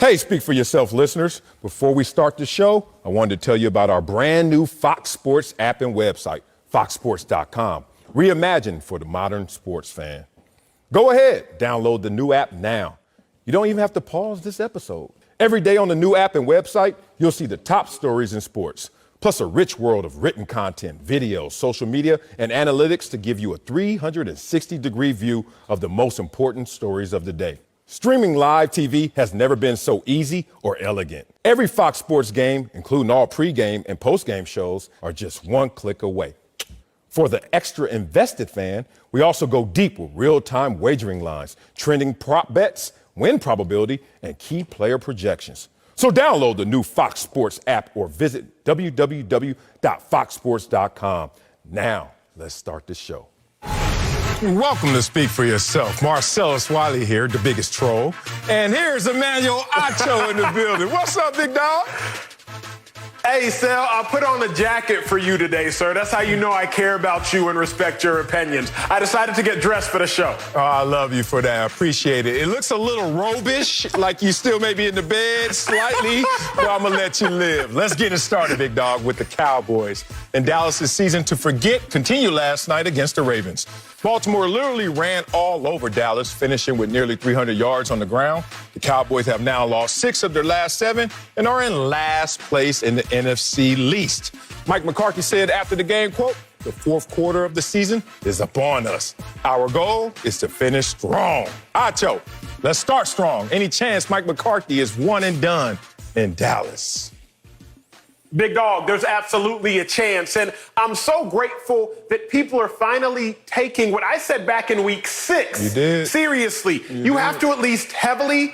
Hey, speak for yourself, listeners. Before we start the show, I wanted to tell you about our brand new Fox Sports app and website, foxsports.com. Reimagined for the modern sports fan. Go ahead, download the new app now. You don't even have to pause this episode. Every day on the new app and website, you'll see the top stories in sports, plus a rich world of written content, videos, social media, and analytics to give you a 360-degree view of the most important stories of the day. Streaming live TV has never been so easy or elegant. Every Fox Sports game, including all pregame and postgame shows, are just one click away. For the extra invested fan, we also go deep with real-time wagering lines, trending prop bets, win probability, and key player projections. So download the new Fox Sports app or visit www.foxsports.com. Now, let's start the show. Welcome to Speak for Yourself. Marcellus Wiley here, the biggest troll. And here's Emmanuel Acho in the building. What's up, big dog? Hey, Sel, I put on a jacket for you today, sir. That's how you know I care about you and respect your opinions. I decided to get dressed for the show. Oh, I love you for that. I appreciate it. It looks a little robish, like you still may be in the bed slightly, but I'm going to let you live. Let's get it started, big dog, with the Cowboys. And Dallas' season to forget continued last night against the Ravens. Baltimore literally ran all over Dallas, finishing with nearly 300 yards on the ground. The Cowboys have now lost 6 of their last 7 and are in last place in the NFC least. Mike McCarthy said after the game, quote, "The fourth quarter of the season is upon us. Our goal is to finish strong." Acho, let's start strong. Any chance Mike McCarthy is one and done in Dallas? Big dog, there's absolutely a chance. And I'm so grateful that people are finally taking what I said back in week 6 seriously. You have to at least heavily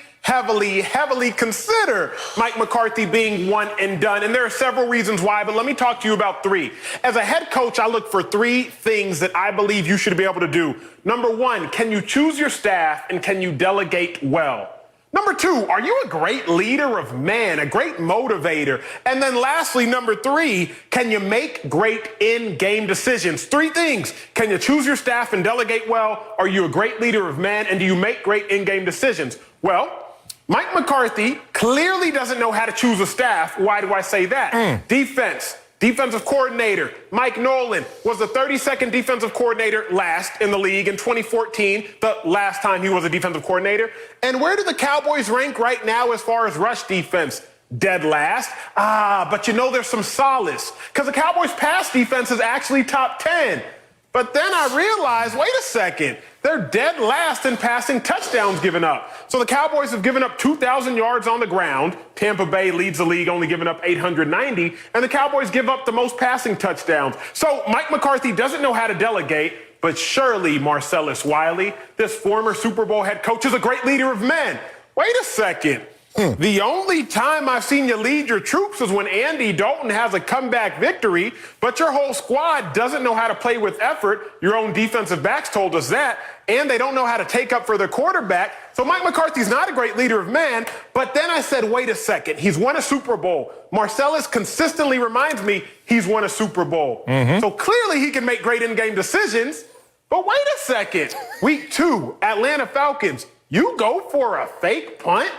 consider Mike McCarthy being one and done. And there are several reasons why, but let me talk to you about 3. As a head coach, I look for 3 things that I believe you should be able to do. Number 1, can you choose your staff and can you delegate well? Number 2, are you a great leader of men, a great motivator? And then lastly, number 3, can you make great in-game decisions? 3 things. Can you choose your staff and delegate well? Are you a great leader of men? And do you make great in-game decisions? Well, Mike McCarthy clearly doesn't know how to choose a staff. Why do I say that? Defensive coordinator, Mike Nolan, was the 32nd defensive coordinator last in the league in 2014, the last time he was a defensive coordinator. And where do the Cowboys rank right now as far as rush defense? Dead last. But you know there's some solace, because the Cowboys' pass defense is actually top 10. But then I realized, wait a second, they're dead last in passing touchdowns given up. So the Cowboys have given up 2,000 yards on the ground. Tampa Bay leads the league, only giving up 890. And the Cowboys give up the most passing touchdowns. So Mike McCarthy doesn't know how to delegate, but surely Marcellus Wiley, this former Super Bowl head coach, is a great leader of men. Wait a second. The only time I've seen you lead your troops is when Andy Dalton has a comeback victory, but your whole squad doesn't know how to play with effort. Your own defensive backs told us that, and they don't know how to take up for their quarterback. So Mike McCarthy's not a great leader of men, but then I said, wait a second, he's won a Super Bowl. Marcellus consistently reminds me he's won a Super Bowl. So clearly he can make great in-game decisions, but wait a second. Week 2, Atlanta Falcons, you go for a fake punt?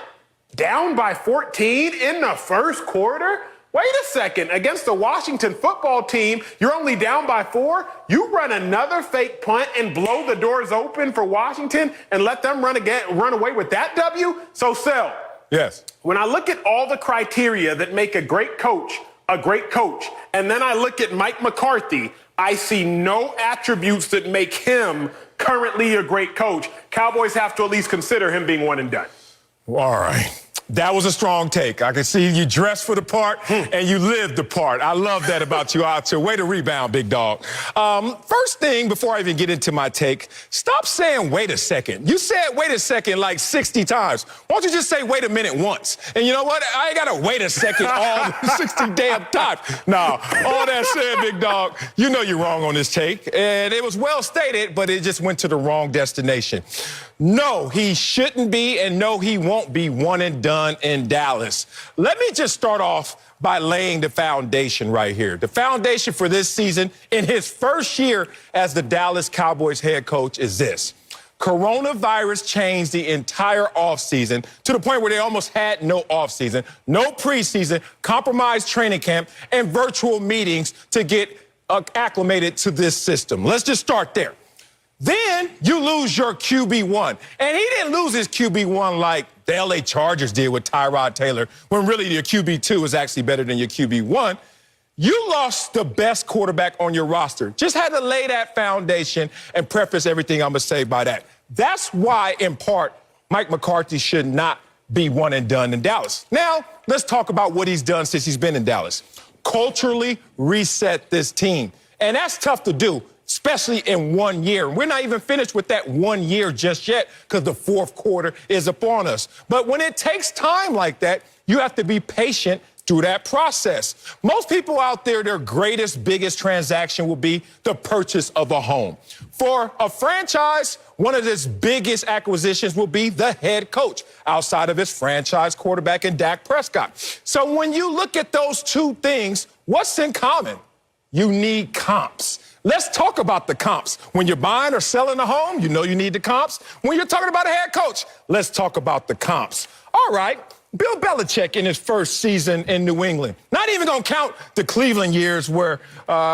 Down by 14 in the first quarter? Wait a second. Against the Washington football team, you're only down by 4. You run another fake punt and blow the doors open for Washington and let them run away with that W? So, Sel. Yes. When I look at all the criteria that make a great coach, and then I look at Mike McCarthy, I see no attributes that make him currently a great coach. Cowboys have to at least consider him being one and done. All right. That was a strong take. I can see you dressed for the part and you lived the part. I love that about you, Acho. Way to rebound, big dog. First thing, before I even get into my take, stop saying wait a second. You said wait a second like 60 times. Why don't you just say wait a minute once? And you know what? I ain't got to wait a second all 60 damn times. Nah, all that said, big dog, you know you're wrong on this take. And it was well stated, but it just went to the wrong destination. No, he shouldn't be, and no, he won't be one and done in Dallas. Let me just start off by laying the foundation right here. The foundation for this season in his first year as the Dallas Cowboys head coach is this. Coronavirus changed the entire offseason to the point where they almost had no offseason, no preseason, compromised training camp, and virtual meetings to get acclimated to this system. Let's just start there. Then you lose your QB1. And he didn't lose his QB1 like the LA Chargers did with Tyrod Taylor, when really your QB2 is actually better than your QB1. You lost the best quarterback on your roster. Just had to lay that foundation and preface everything I'm going to say by that. That's why, in part, Mike McCarthy should not be one and done in Dallas. Now, let's talk about what he's done since he's been in Dallas. Culturally reset this team. And that's tough to do, especially in 1 year. We're not even finished with that 1 year just yet because the fourth quarter is upon us. But when it takes time like that, you have to be patient through that process. Most people out there, their greatest, biggest transaction will be the purchase of a home. For a franchise, one of its biggest acquisitions will be the head coach, outside of his franchise quarterback in Dak Prescott. So when you look at those two things, what's in common? You need comps. Let's talk about the comps. When you're buying or selling a home, you know you need the comps. When you're talking about a head coach, let's talk about the comps. All right. Bill Belichick in his first season in New England. Not even going to count the Cleveland years where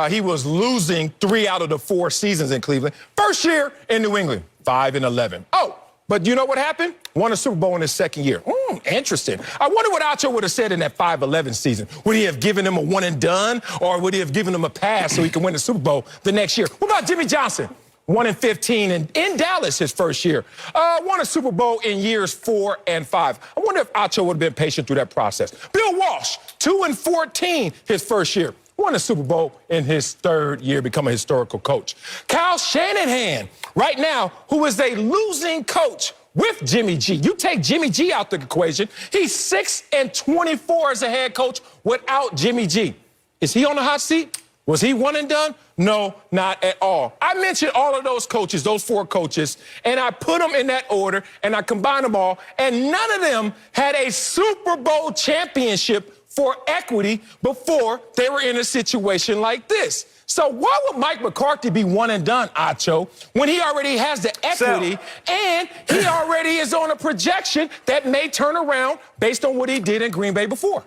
he was losing 3 out of the 4 seasons in Cleveland. First year in New England, 5-11. Oh, but you know what happened? Won a Super Bowl in his second year. Interesting. I wonder what Acho would have said in that 5-11 season. Would he have given him a one and done, or would he have given him a pass so he could win the Super Bowl the next year? What about Jimmy Johnson? 1-15 in Dallas his first year. Won a Super Bowl in years 4 and 5. I wonder if Acho would have been patient through that process. Bill Walsh, 2-14 his first year. Won a Super Bowl in his third year, become a historical coach. Kyle Shanahan, right now, who is a losing coach with Jimmy G. You take Jimmy G out the equation, he's 6-24 as a head coach without Jimmy G. Is he on the hot seat? Was he one and done? No, not at all. I mentioned all of those coaches, those 4 coaches, and I put them in that order, and I combined them all, and none of them had a Super Bowl championship for equity before they were in a situation like this. So why would Mike McCarthy be one and done, Acho, when he already has the equity and he already is on a projection that may turn around based on what he did in Green Bay before?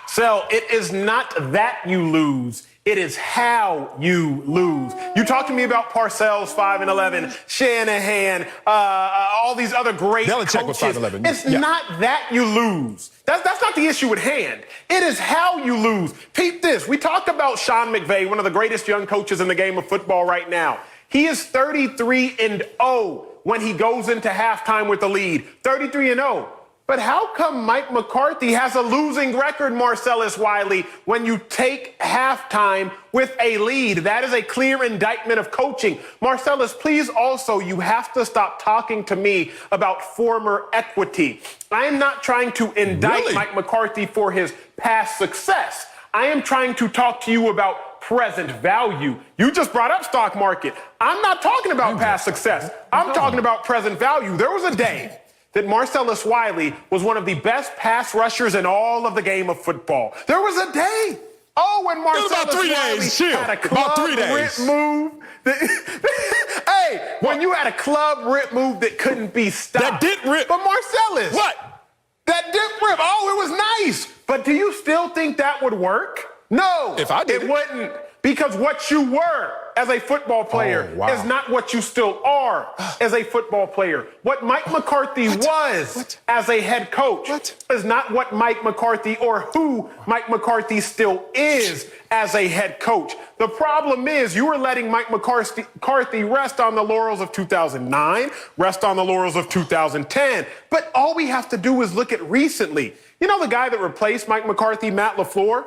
Sel, it is not that you lose. It is how you lose. You talk to me about Parcells, 5-11, Shanahan, all these other great Belichick coaches. was 5-11. It's not that you lose. That's not the issue at hand. It is how you lose. Peep this. We talk about Sean McVay, one of the greatest young coaches in the game of football right now. He is 33-0 when he goes into halftime with the lead. 33-0. But how come Mike McCarthy has a losing record, Marcellus Wiley, when you take halftime with a lead? That is a clear indictment of coaching. Marcellus, please also, you have to stop talking to me about former equity. I am not trying to indict Mike McCarthy for his past success. I am trying to talk to you about present value. You just brought up stock market. I'm not talking about past success. I'm talking about present value. There was a day that Marcellus Wiley was one of the best pass rushers in all of the game of football. There was a day. Oh, when Marcellus Wiley had a club rip move. Hey, when you had a club rip move that couldn't be stopped. That did rip. But Marcellus. What? That did rip. Oh, it was nice. But do you still think that would work? No. If I did it wouldn't. Because what you were as a football player is not what you still are as a football player. What Mike McCarthy was as a head coach is not what Mike McCarthy or who Mike McCarthy still is as a head coach. The problem is you were letting Mike McCarthy rest on the laurels of 2009, rest on the laurels of 2010. But all we have to do is look at recently. You know the guy that replaced Mike McCarthy, Matt LaFleur?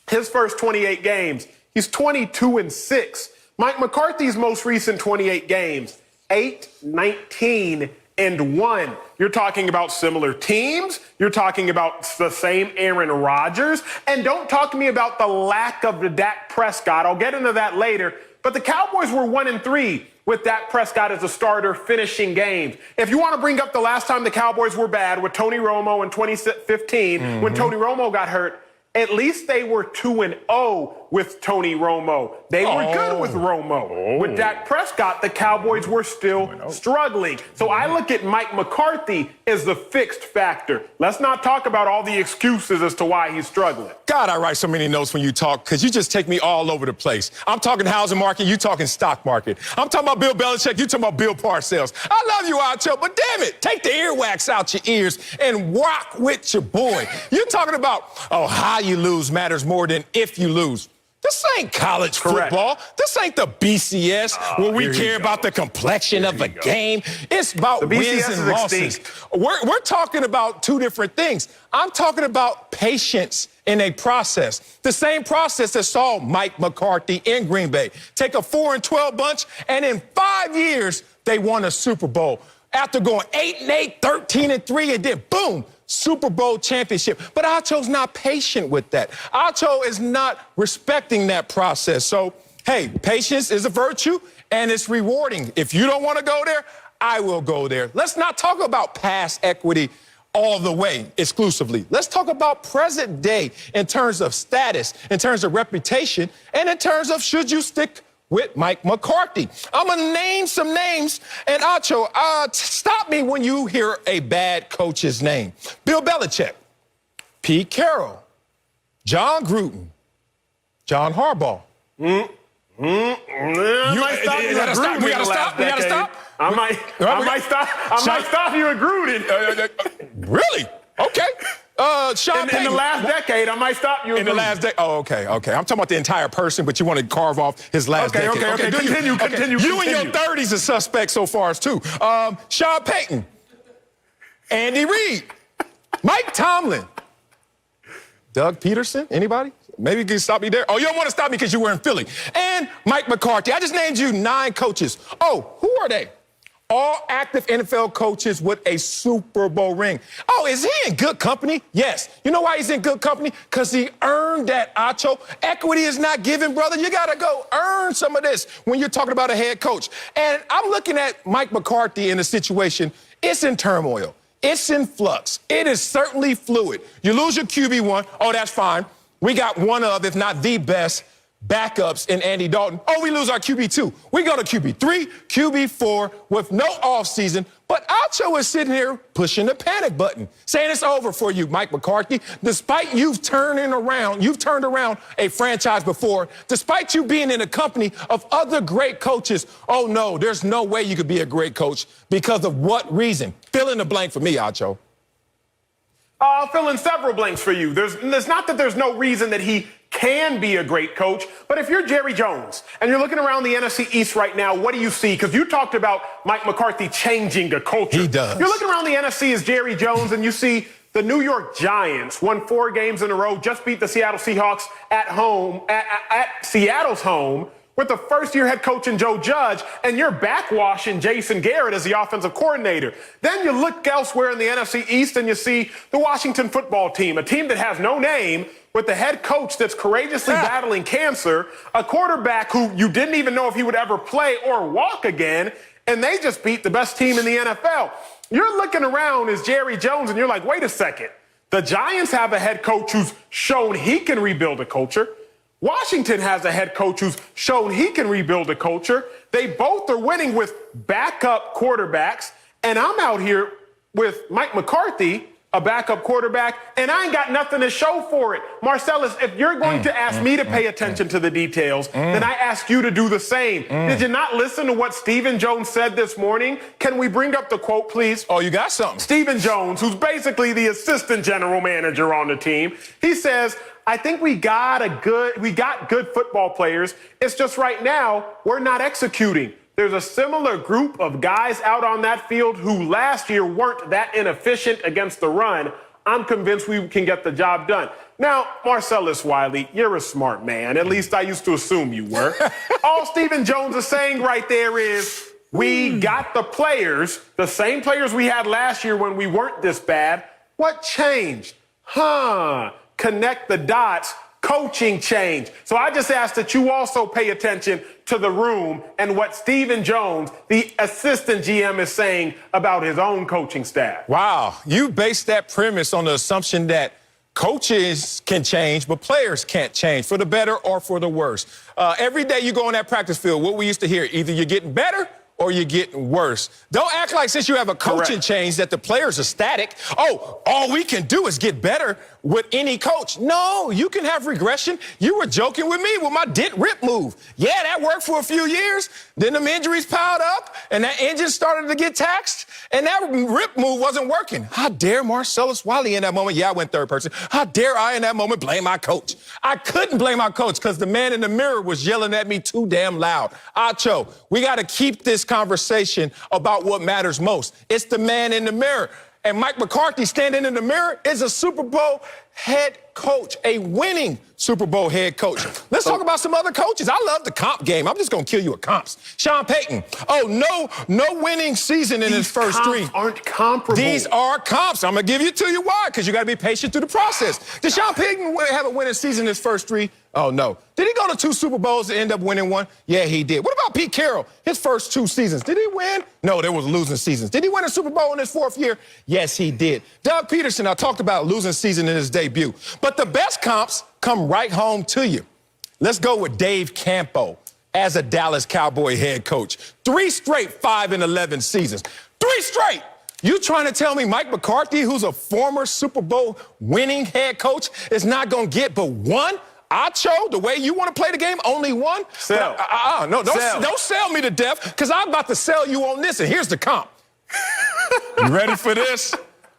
His first 28 games. He's 22-6. Mike McCarthy's most recent 28 games, 8-19-1. You're talking about similar teams. You're talking about the same Aaron Rodgers. And don't talk to me about the lack of the Dak Prescott. I'll get into that later. But the Cowboys were 1-3 with Dak Prescott as a starter finishing games. If you want to bring up the last time the Cowboys were bad with Tony Romo in 2015, when Tony Romo got hurt, At least they were 2-0 with Tony Romo. They were good with Romo. With Dak Prescott, the Cowboys were still struggling. So I look at Mike McCarthy as the fixed factor. Let's not talk about all the excuses as to why he's struggling. God, I write so many notes when you talk because you just take me all over the place. I'm talking housing market, you talking stock market. I'm talking about Bill Belichick, you talking about Bill Parcells. I love you, Acho, but damn it, take the earwax out your ears and rock with your boy. You're talking about, how you lose matters more than if you lose. This ain't college football. This ain't the BCS where we care about the complexion of a game. It's about wins and losses. We're talking about two different things. I'm talking about patience in a process. The same process that saw Mike McCarthy in Green Bay take a 4-12 bunch, and in 5 years, they won a Super Bowl. After going 8-8, 13-3, and then boom, Super Bowl championship. But Acho's not patient with that. Acho is not respecting that process. So, hey, patience is a virtue, and it's rewarding. If you don't want to go there, I will go there. Let's not talk about past equity all the way exclusively. Let's talk about present day in terms of status, in terms of reputation, and in terms of should you stick with Mike McCarthy. I'm going to name some names, and Acho, stop me when you hear a bad coach's name. Bill Belichick, Pete Carroll, John Gruden, John Harbaugh. I might stop you at Gruden. Really? Okay. Sean Payton. In the last decade, I might stop you. In the last decade. Oh, okay. I'm talking about the entire person, but you want to carve off his last decade. Okay. Continue. You in your 30s are suspect so far as too. Sean Payton, Andy Reid, Mike Tomlin, Doug Peterson. Anybody? Maybe you can stop me there. Oh, you don't want to stop me because you were in Philly. And Mike McCarthy. I just named you 9 coaches. Oh, who are they? All active NFL coaches with a Super Bowl ring. Oh, is he in good company? Yes. You know why he's in good company? Because he earned that, Acho. Equity is not given, brother. You got to go earn some of this when you're talking about a head coach. And I'm looking at Mike McCarthy in a situation. It's in turmoil. It's in flux. It is certainly fluid. You lose your QB1. Oh, that's fine. We got one of, if not the best, backups in Andy Dalton. Oh, we lose our QB2. We go to QB3, QB4 with no offseason. But Acho is sitting here pushing the panic button, saying it's over for you, Mike McCarthy. Despite you've turned around a franchise before, despite you being in a company of other great coaches. Oh, no, there's no way you could be a great coach because of what reason? Fill in the blank for me, Acho. I'll fill in several blanks for you. There's not that there's no reason that he can be a great coach, but if you're Jerry Jones and you're looking around the NFC East right now, what do you see? Because you talked about Mike McCarthy changing a culture. He does. You're looking around the NFC as Jerry Jones and you see the New York Giants won 4 games in a row, just beat the Seattle Seahawks at home, at Seattle's home, with the first-year head coach in Joe Judge, and you're backwashing Jason Garrett as the offensive coordinator. Then you look elsewhere in the NFC East and you see the Washington football team, a team that has no name, with the head coach that's courageously battling cancer, a quarterback who you didn't even know if he would ever play or walk again, and they just beat the best team in the NFL. You're looking around as Jerry Jones, and you're like, wait a second. The Giants have a head coach who's shown he can rebuild a culture. Washington has a head coach who's shown he can rebuild a culture. They both are winning with backup quarterbacks, and I'm out here with Mike McCarthy, a backup quarterback, and I ain't got nothing to show for it. Marcellus, if you're going to ask me to pay attention to the details, then I ask you to do the same. Did you not listen to what Stephen Jones said this morning? Can we bring up the quote, please? Oh, you got something. Stephen Jones, who's basically the assistant general manager on the team, he says, I think we got good football players. It's just right now we're not executing. There's a similar group of guys out on that field who last year weren't that inefficient against the run. I'm convinced we can get the job done. Now, Marcellus Wiley, you're a smart man. At least I used to assume you were. All Stephen Jones is saying right there is we got the players, the same players we had last year when we weren't this bad. What changed? Connect the dots. Coaching change. So I just ask that you also pay attention to the room and what Stephen Jones, the assistant GM, is saying about his own coaching staff. Wow. You based that premise on the assumption that Coaches can change, but players can't change for the better or for the worse. Every day you go on that practice field, what we used to hear, either you're getting better or you're getting worse. Don't act like since you have a coaching change that the players are static. Oh, all we can do is get better with any coach. No, you can have regression. You were joking with me with my dent rip move. Yeah, that worked for a few years. Then them injuries piled up, and that engine started to get taxed, and that rip move wasn't working. How dare Marcellus Wiley in that moment? Yeah, I went third person. How dare I in that moment blame my coach? I couldn't blame my coach because the man in the mirror was yelling at me too damn loud. Acho, we got to keep this conversation about what matters most. It's the man in the mirror. And Mike McCarthy standing in the mirror is a Super Bowl head coach, a winning Super Bowl head coach. Let's talk about some other coaches. I love the comp game. I'm just going to kill you with comps. Sean Payton. Oh, no winning season in his first three. These comps aren't comparable. These are comps. I'm going to give you to you why, because you got to be patient through the process. Did Sean Payton have a winning season in his first three? Oh, no. Did he go to 2 Super Bowls and end up winning one? Yeah, he did. What about Pete Carroll? His first 2 seasons. Did he win? No, there was losing seasons. Did he win a Super Bowl in his 4th year? Yes, he did. Doug Peterson, I talked about losing season in his debut. But the best comps come right home to you. Let's go with Dave Campo as a Dallas Cowboy head coach. 3 straight 5-11 seasons. 3 straight. You trying to tell me Mike McCarthy, who's a former Super Bowl winning head coach, is not going to get but one? Acho, the way you want to play the game, only one? Sell. Don't sell me to death, because I'm about to sell you on this, and here's the comp. You ready for this?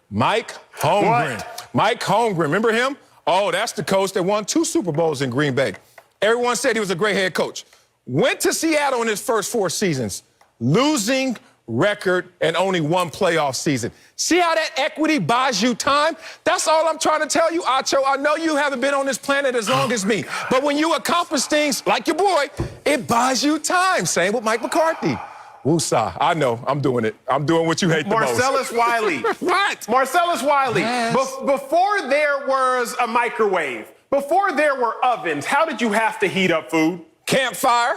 Mike Holmgren. What? Mike Holmgren, remember him? Oh, that's the coach that won 2 Super Bowls in Green Bay. Everyone said he was a great head coach. Went to Seattle in his first 4 seasons. Losing record and only 1 playoff season. See how that equity buys you time? That's all I'm trying to tell you, Acho. I know you haven't been on this planet as long as me, but when you accomplish things like your boy, it buys you time. Same with Mike McCarthy. Woosah. I know. I'm doing it. I'm doing what you hate the most. Marcellus Wiley. What? Marcellus Wiley. Yes. Before there was a microwave, before there were ovens, how did you have to heat up food? Campfire.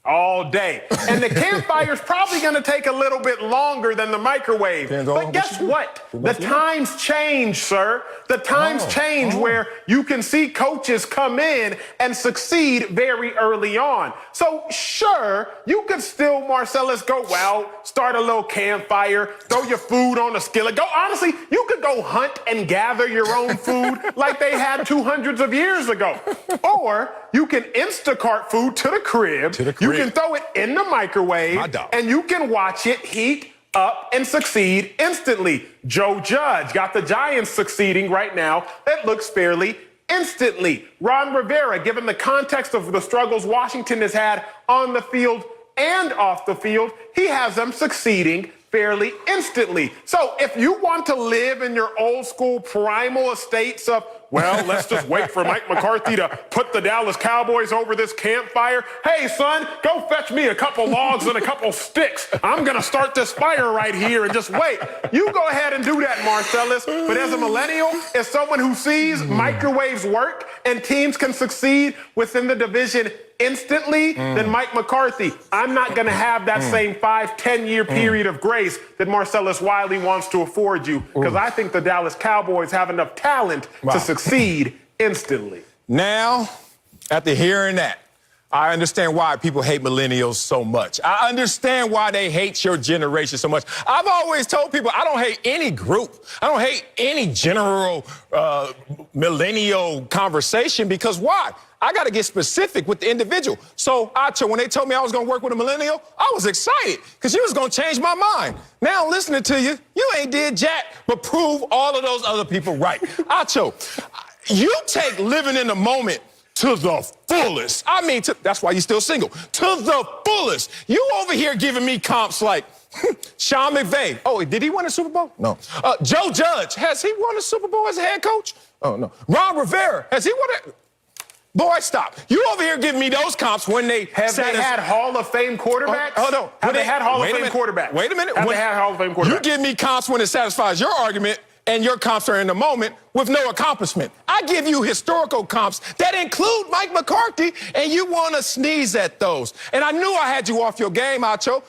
All day. And the campfire's probably going to take a little bit longer than the microwave. But guess what? The times change, sir. The times change where you can see coaches come in and succeed very early on. So, sure, you could still, Marcellus, go out, start a little campfire, throw your food on a skillet. Honestly, you could go hunt and gather your own food like they had 200s of years ago. Or you can Instacart food to the crib. You can throw it in the microwave, and you can watch it heat up and succeed instantly. Joe Judge got the Giants succeeding right now. That looks fairly instantly. Ron Rivera, given the context of the struggles Washington has had on the field and off the field, he has them succeeding fairly instantly. So if you want to live in your old school primal estates of, well, let's just wait for Mike McCarthy to put the Dallas Cowboys over this campfire. Hey, son, go fetch me a couple logs and a couple sticks. I'm going to start this fire right here and just wait. You go ahead and do that, Marcellus. But as a millennial, as someone who sees microwaves work and teams can succeed within the division instantly, then Mike McCarthy, I'm not going to have that same 5-10-year period of grace that Marcellus Wiley wants to afford you, because I think the Dallas Cowboys have enough talent to succeed instantly. Now, after hearing that, I understand why people hate millennials so much. I understand why they hate your generation so much. I've always told people I don't hate any group. I don't hate any general millennial conversation, because why? I got to get specific with the individual. So, Acho, when they told me I was going to work with a millennial, I was excited because you was going to change my mind. Now, listening to you, you ain't did jack but prove all of those other people right. Acho, you take living in the moment to the fullest. I mean, that's why you're still single. To the fullest. You over here giving me comps like Sean McVay. Oh, did he win a Super Bowl? No. Joe Judge, has he won a Super Bowl as a head coach? Oh, no. Ron Rivera, has he won a... Boy, stop. You over here giving me those comps when they... Have they had Hall of Fame quarterbacks? Hold on. Have they had Hall of Fame quarterbacks? Wait a minute. Have they had Hall of Fame quarterbacks? You give me comps when it satisfies your argument, and your comps are in the moment with no accomplishment. I give you historical comps that include Mike McCarthy, and you want to sneeze at those. And I knew I had you off your game, Acho.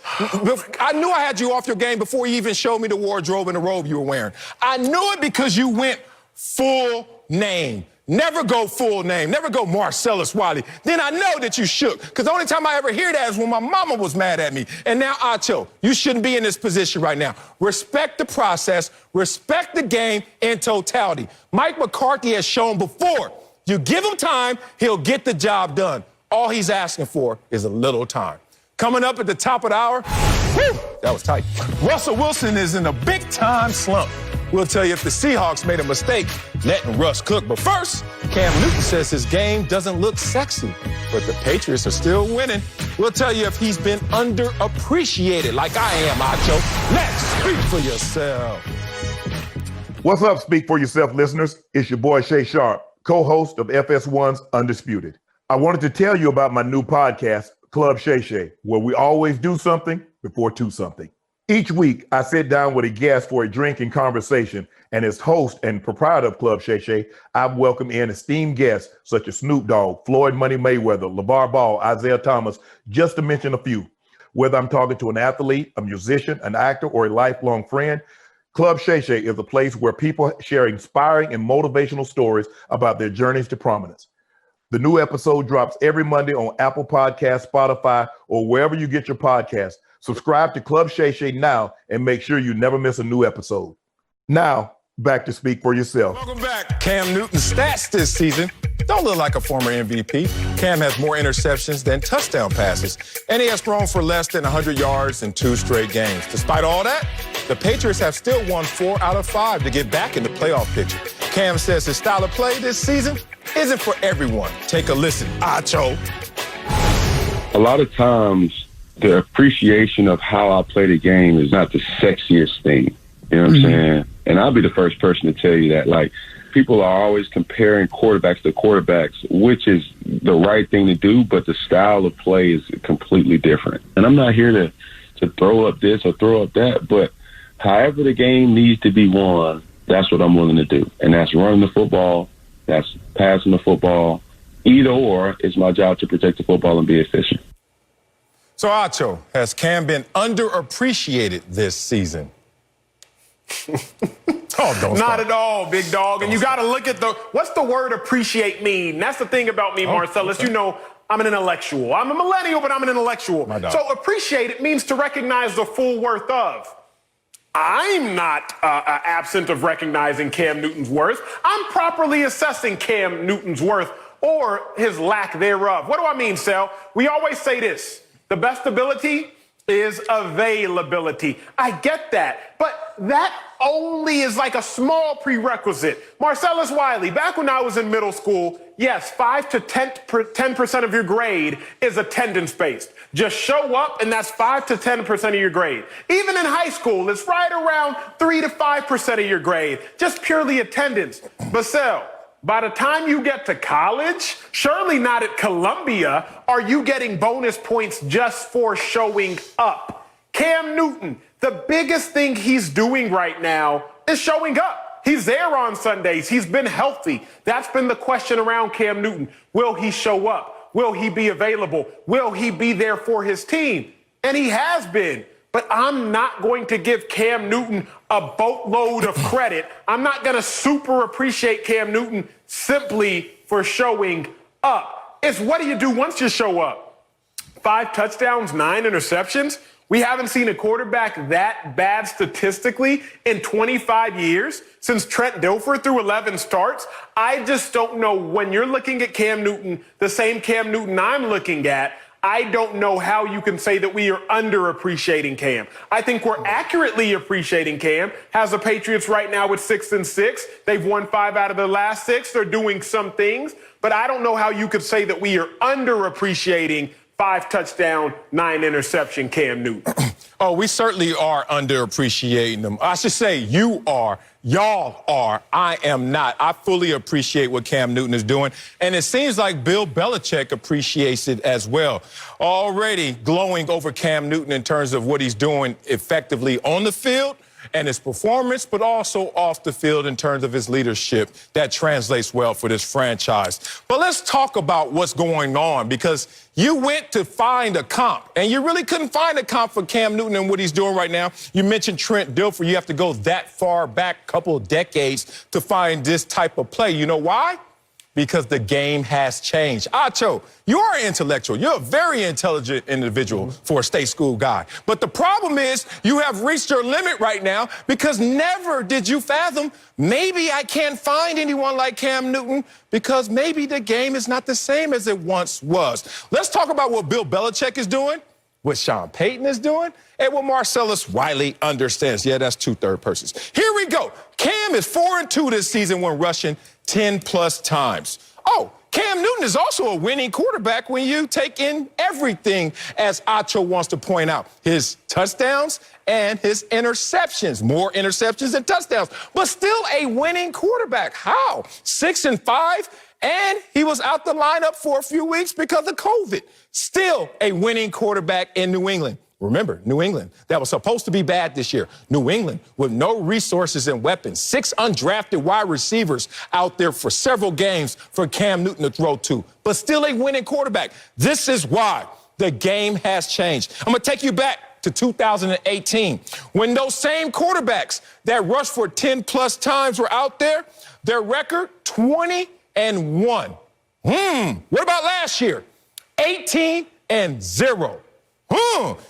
I knew I had you off your game before you even showed me the wardrobe and the robe you were wearing. I knew it because you went full name. Never go full name. Never go Marcellus Wiley. Then I know that you shook. Because the only time I ever hear that is when my mama was mad at me. And now, Acho, you shouldn't be in this position right now. Respect the process. Respect the game in totality. Mike McCarthy has shown before, you give him time, he'll get the job done. All he's asking for is a little time. Coming up at the top of the hour, whew, that was tight. Russell Wilson is in a big-time slump. We'll tell you if the Seahawks made a mistake letting Russ cook. But first, Cam Newton says his game doesn't look sexy, but the Patriots are still winning. We'll tell you if he's been underappreciated like I am, Acho. Next, speak for yourself. What's up, Speak For Yourself listeners? It's your boy Shay Sharp, co-host of FS1's Undisputed. I wanted to tell you about my new podcast, Club Shay Shay, where we always do something before two something. Each week, I sit down with a guest for a drink and conversation, and as host and proprietor of Club Shay Shay, I welcome in esteemed guests such as Snoop Dogg, Floyd Money Mayweather, LeVar Ball, Isaiah Thomas, just to mention a few. Whether I'm talking to an athlete, a musician, an actor, or a lifelong friend, Club Shay Shay is a place where people share inspiring and motivational stories about their journeys to prominence. The new episode drops every Monday on Apple Podcasts, Spotify, or wherever you get your podcasts. Subscribe to Club Shay Shay now and make sure you never miss a new episode. Now, back to Speak For Yourself. Welcome back. Cam Newton's stats this season don't look like a former MVP. Cam has more interceptions than touchdown passes, and he has thrown for less than 100 yards in 2 straight games. Despite all that, the Patriots have still won 4 out of 5 to get back in the playoff picture. Cam says his style of play this season isn't for everyone. Take a listen. Acho. A lot of times, the appreciation of how I play the game is not the sexiest thing. You know what I'm saying? And I'll be the first person to tell you that. Like, people are always comparing quarterbacks to quarterbacks, which is the right thing to do, but the style of play is completely different. And I'm not here to throw up this or throw up that, but however the game needs to be won, that's what I'm willing to do. And that's running the football, that's passing the football. Either or, it's my job to protect the football and be efficient. So, Acho, has Cam been underappreciated this season? Not at all, big dog. And you got to look at what's the word appreciate mean? That's the thing about me, Marcellus. Okay. You know, I'm an intellectual. I'm a millennial, but I'm an intellectual. So appreciate it means to recognize the full worth of. I'm not absent of recognizing Cam Newton's worth. I'm properly assessing Cam Newton's worth or his lack thereof. What do I mean, Sal? We always say this. The best ability is availability. I get that, but that only is like a small prerequisite. Marcellus Wiley, back when I was in middle school, yes, 5 to 10% of your grade is attendance-based. Just show up, and that's 5 to 10% of your grade. Even in high school, it's right around 3 to 5% of your grade, just purely attendance. Basel, by the time you get to college, surely not at Columbia, are you getting bonus points just for showing up. Cam Newton, the biggest thing he's doing right now is showing up. He's there on Sundays. He's been healthy. That's been the question around Cam Newton. Will he show up? Will he be available? Will he be there for his team? And he has been. But I'm not going to give Cam Newton a boatload of credit. I'm not going to super appreciate Cam Newton simply for showing up. It's what do you do once you show up? 5 touchdowns, 9 interceptions. We haven't seen a quarterback that bad statistically in 25 years since Trent Dilfer threw 11 starts. I just don't know when you're looking at Cam Newton, the same Cam Newton I'm looking at, I don't know how you can say that we are underappreciating Cam. I think we're accurately appreciating Cam. Has the Patriots right now with 6-6. They've won 5 out of their last 6. They're doing some things, but I don't know how you could say that we are underappreciating 5 touchdown, 9 interception Cam Newton. Oh, we certainly are underappreciating them. I should say you are. Y'all are. I am not. I fully appreciate what Cam Newton is doing. And it seems like Bill Belichick appreciates it as well. Already glowing over Cam Newton in terms of what he's doing effectively on the field and his performance, but also off the field in terms of his leadership. That translates well for this franchise. But let's talk about what's going on, because you went to find a comp, and you really couldn't find a comp for Cam Newton and what he's doing right now. You mentioned Trent Dilfer. You have to go that far back, couple of decades, to find this type of play. You know why? Because the game has changed. Acho, you are intellectual. You're a very intelligent individual for a state school guy. But the problem is you have reached your limit right now, because never did you fathom, maybe I can't find anyone like Cam Newton, because maybe the game is not the same as it once was. Let's talk about what Bill Belichick is doing, what Sean Payton is doing, and what Marcellus Wiley understands. Yeah, that's two third persons. Here we go. Cam is 4-2 this season when rushing 10+ times. Oh, Cam Newton is also a winning quarterback when you take in everything, as Acho wants to point out. His touchdowns and his interceptions. More interceptions than touchdowns, but still a winning quarterback. How? 6-5, and he was out the lineup for a few weeks because of COVID. Still a winning quarterback in New England. Remember, New England, that was supposed to be bad this year. New England with no resources and weapons. 6 undrafted wide receivers out there for several games for Cam Newton to throw to, but still a winning quarterback. This is why the game has changed. I'm going to take you back to 2018, when those same quarterbacks that rushed for 10+ times were out there. Their record, 20-1. What about last year? 18-0.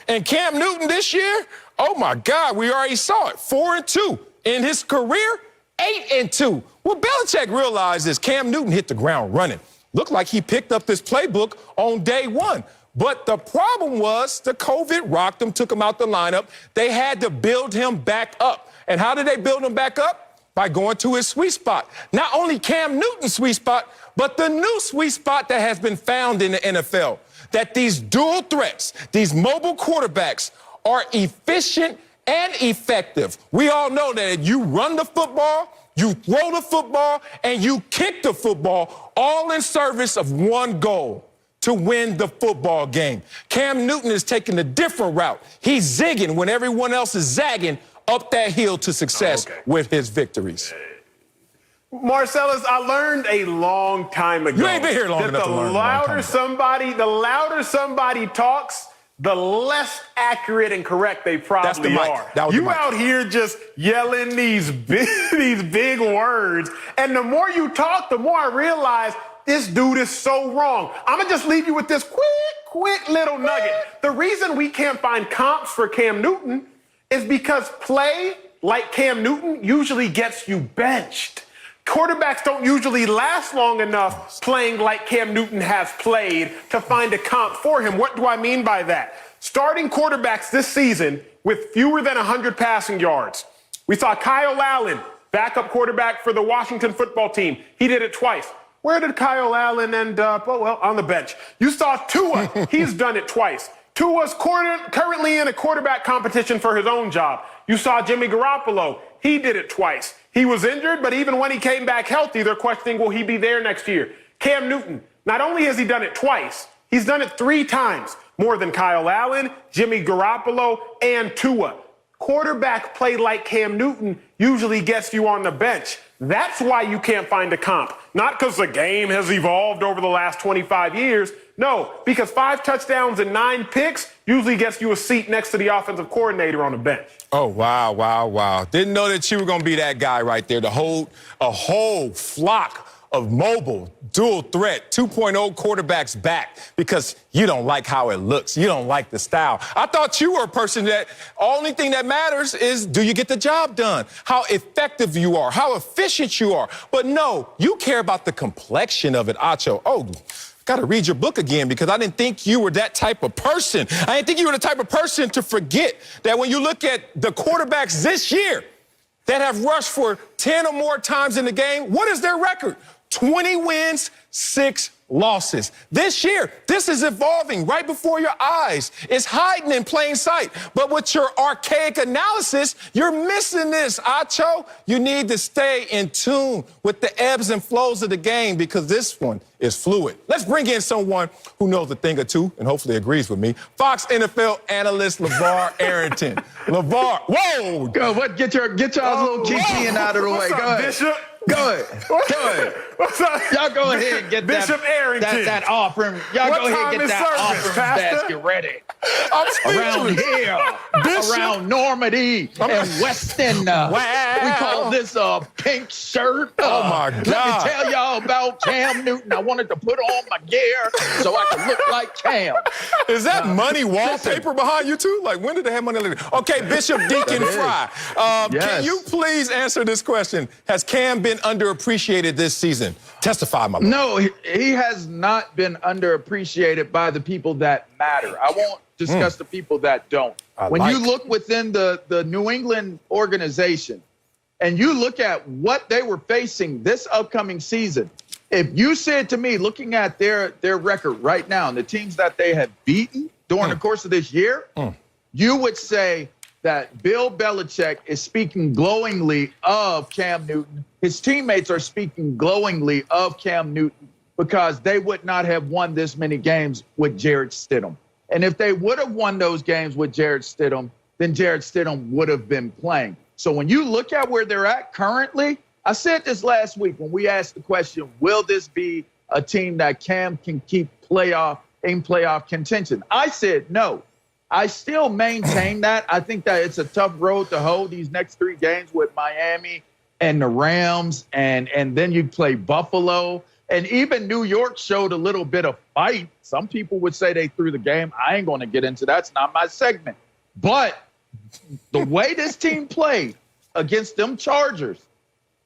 And Cam Newton this year, oh my God, we already saw it. 4-2 in his career, 8-2. What Belichick realized is Cam Newton hit the ground running. Looked like he picked up this playbook on day one. But the problem was the COVID rocked him, took him out the lineup. They had to build him back up. And how did they build him back up? By going to his sweet spot. Not only Cam Newton's sweet spot, but the new sweet spot that has been found in the NFL. That these dual threats, these mobile quarterbacks, are efficient and effective. We all know that you run the football, you throw the football, and you kick the football, all in service of one goal: to win the football game. Cam Newton is taking a different route. He's zigging when everyone else is zagging up that hill to success with his victories. Marcellus, I learned a long time ago. You ain't been here long enough to learn. The louder somebody talks, the less accurate and correct they probably are. You out here just yelling these big words, and the more you talk, the more I realize this dude is so wrong. I'm gonna just leave you with this quick little nugget. The reason we can't find comps for Cam Newton is because play like Cam Newton usually gets you benched. Quarterbacks don't usually last long enough playing like Cam Newton has played to find a comp for him. What do I mean by that? Starting quarterbacks this season with fewer than 100 passing yards. We saw Kyle Allen, backup quarterback for the Washington football team. He did it twice. Where did Kyle Allen end up? Oh, well, on the bench. You saw Tua. He's done it twice. Tua's currently in a quarterback competition for his own job. You saw Jimmy Garoppolo. He did it twice. He was injured, but even when he came back healthy, they're questioning, will he be there next year? Cam Newton, not only has he done it twice, he's done it 3 times, more than Kyle Allen, Jimmy Garoppolo, and Tua. Quarterback play like Cam Newton usually gets you on the bench. That's why you can't find a comp. Not because the game has evolved over the last 25 years. No, because 5 touchdowns and 9 picks usually gets you a seat next to the offensive coordinator on the bench. Oh, wow. Didn't know that you were going to be that guy right there to hold a whole flock of mobile, dual threat, 2.0 quarterbacks back because you don't like how it looks. You don't like the style. I thought you were a person that only thing that matters is, do you get the job done? How effective you are, how efficient you are. But no, you care about the complexion of it, Acho. Oh, got to read your book again, because I didn't think you were that type of person. I didn't think you were the type of person to forget that when you look at the quarterbacks this year that have rushed for 10 or more times in the game, what is their record? 20 wins, 6 losses. This year, this is evolving right before your eyes. It's hiding in plain sight. But with your archaic analysis, you're missing this, Acho. You need to stay in tune with the ebbs and flows of the game because this one is fluid. Let's bring in someone who knows a thing or two and hopefully agrees with me. Fox NFL analyst LeVar Arrington. LeVar, whoa! Go, what? Get y'all's little kiki out of the way. Go ahead. Bishop? Go ahead. Go ahead. What's up? Y'all go ahead and get Bishop Arrington. that offering. Y'all What go ahead time and get is that service, offering Pastor? basket ready. I'm Around speechless. here, Bishop. around Normandy and Weston, we call this a pink shirt. Oh, my God. Let me tell y'all about Cam Newton. I wanted to put on my gear so I could look like Cam. Is that money wallpaper behind you, too? Like, when did they have money like that? Okay, Bishop Deacon Fry. Can Yes. you please answer this question? Has Cam been underappreciated this season? Testify, my lord. No, he has not been underappreciated by the people that matter. I won't discuss the people that don't. When you look within the New England organization and you look at what they were facing this upcoming season, if you said to me, looking at their record right now and the teams that they have beaten during the course of this year, you would say that Bill Belichick is speaking glowingly of Cam Newton. His teammates are speaking glowingly of Cam Newton because they would not have won this many games with Jarrett Stidham. And if they would have won those games with Jarrett Stidham, then Jarrett Stidham would have been playing. So when you look at where they're at currently, I said this last week when we asked the question, will this be a team that Cam can keep in playoff contention? I said no. I still maintain that. I think that it's a tough road to hoe these next 3 games with Miami and the Rams, and then you play Buffalo. And even New York showed a little bit of fight. Some people would say they threw the game. I ain't going to get into that. It's not my segment. But the way this team played against them Chargers,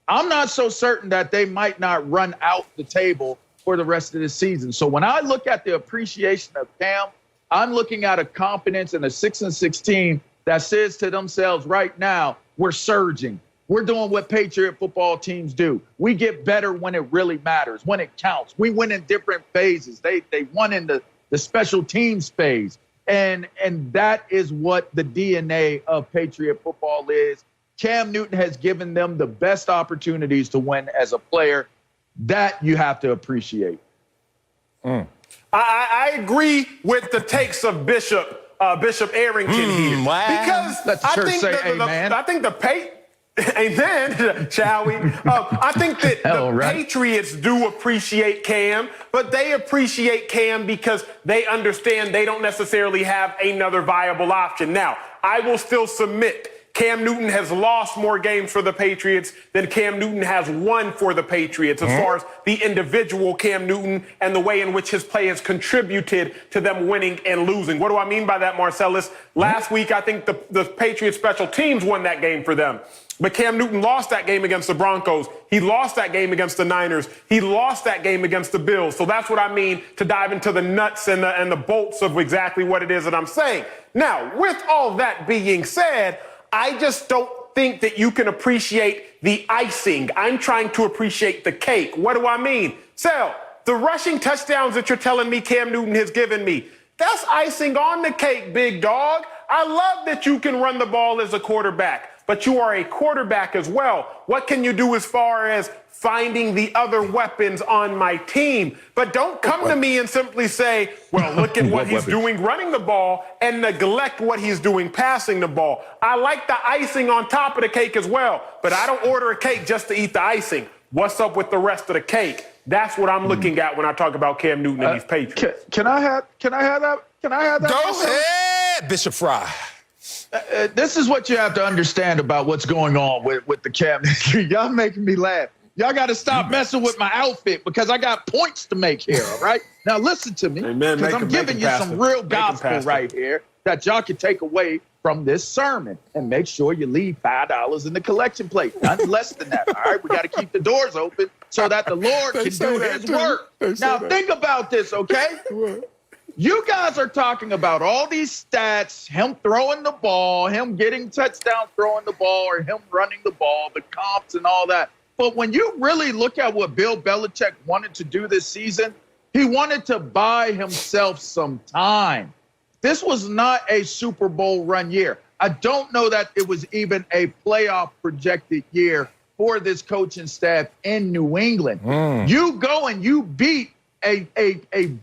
I'm not so certain that they might not run out the table for the rest of the season. So when I look at the appreciation of Cam, I'm looking at a confidence in a 6-6 team that says to themselves right now, we're surging. We're doing what Patriot football teams do. We get better when it really matters, when it counts. We win in different phases. They won in the special teams phase. And that is what the DNA of Patriot football is. Cam Newton has given them the best opportunities to win as a player. That you have to appreciate. I agree with the takes of Bishop Arrington here. Wow. Because Let the I church think say amen. I think amen, shall we? I think that the Patriots do appreciate Cam, but they appreciate Cam because they understand they don't necessarily have another viable option. Now, I will still submit Cam Newton has lost more games for the Patriots than Cam Newton has won for the Patriots as far as the individual Cam Newton and the way in which his play has contributed to them winning and losing. What do I mean by that, Marcellus? Last week, I think the Patriots special teams won that game for them. But Cam Newton lost that game against the Broncos. He lost that game against the Niners. He lost that game against the Bills. So that's what I mean to dive into the nuts and the bolts of exactly what it is that I'm saying. Now, with all that being said, I just don't think that you can appreciate the icing. I'm trying to appreciate the cake. What do I mean? Sal, the rushing touchdowns that you're telling me Cam Newton has given me, that's icing on the cake, big dog. I love that you can run the ball as a quarterback, but you are a quarterback as well. What can you do as far as finding the other weapons on my team? But don't come to me and simply say, well, look at what he's doing running the ball and neglect what he's doing passing the ball. I like the icing on top of the cake as well, but I don't order a cake just to eat the icing. What's up with the rest of the cake? That's what I'm looking at when I talk about Cam Newton and these Patriots. Can I have that? Go ahead, Bishop Fry. This is what you have to understand about what's going on with the Cam. Y'all making me laugh. Y'all got to stop messing with my outfit because I got points to make here, all right? Now listen to me, because I'm giving you some real gospel right here that y'all can take away from this sermon, and make sure you leave $5 in the collection plate. Nothing less than that, all right? We got to keep the doors open so that the Lord can do his work. Now think about this, okay? You guys are talking about all these stats, him throwing the ball, him getting touchdowns throwing the ball, or him running the ball, the comps and all that. But when you really look at what Bill Belichick wanted to do this season, He wanted to buy himself some time. This was not a Super Bowl run year. I don't know that it was even a playoff projected year for this coaching staff in New England. You go and you beat a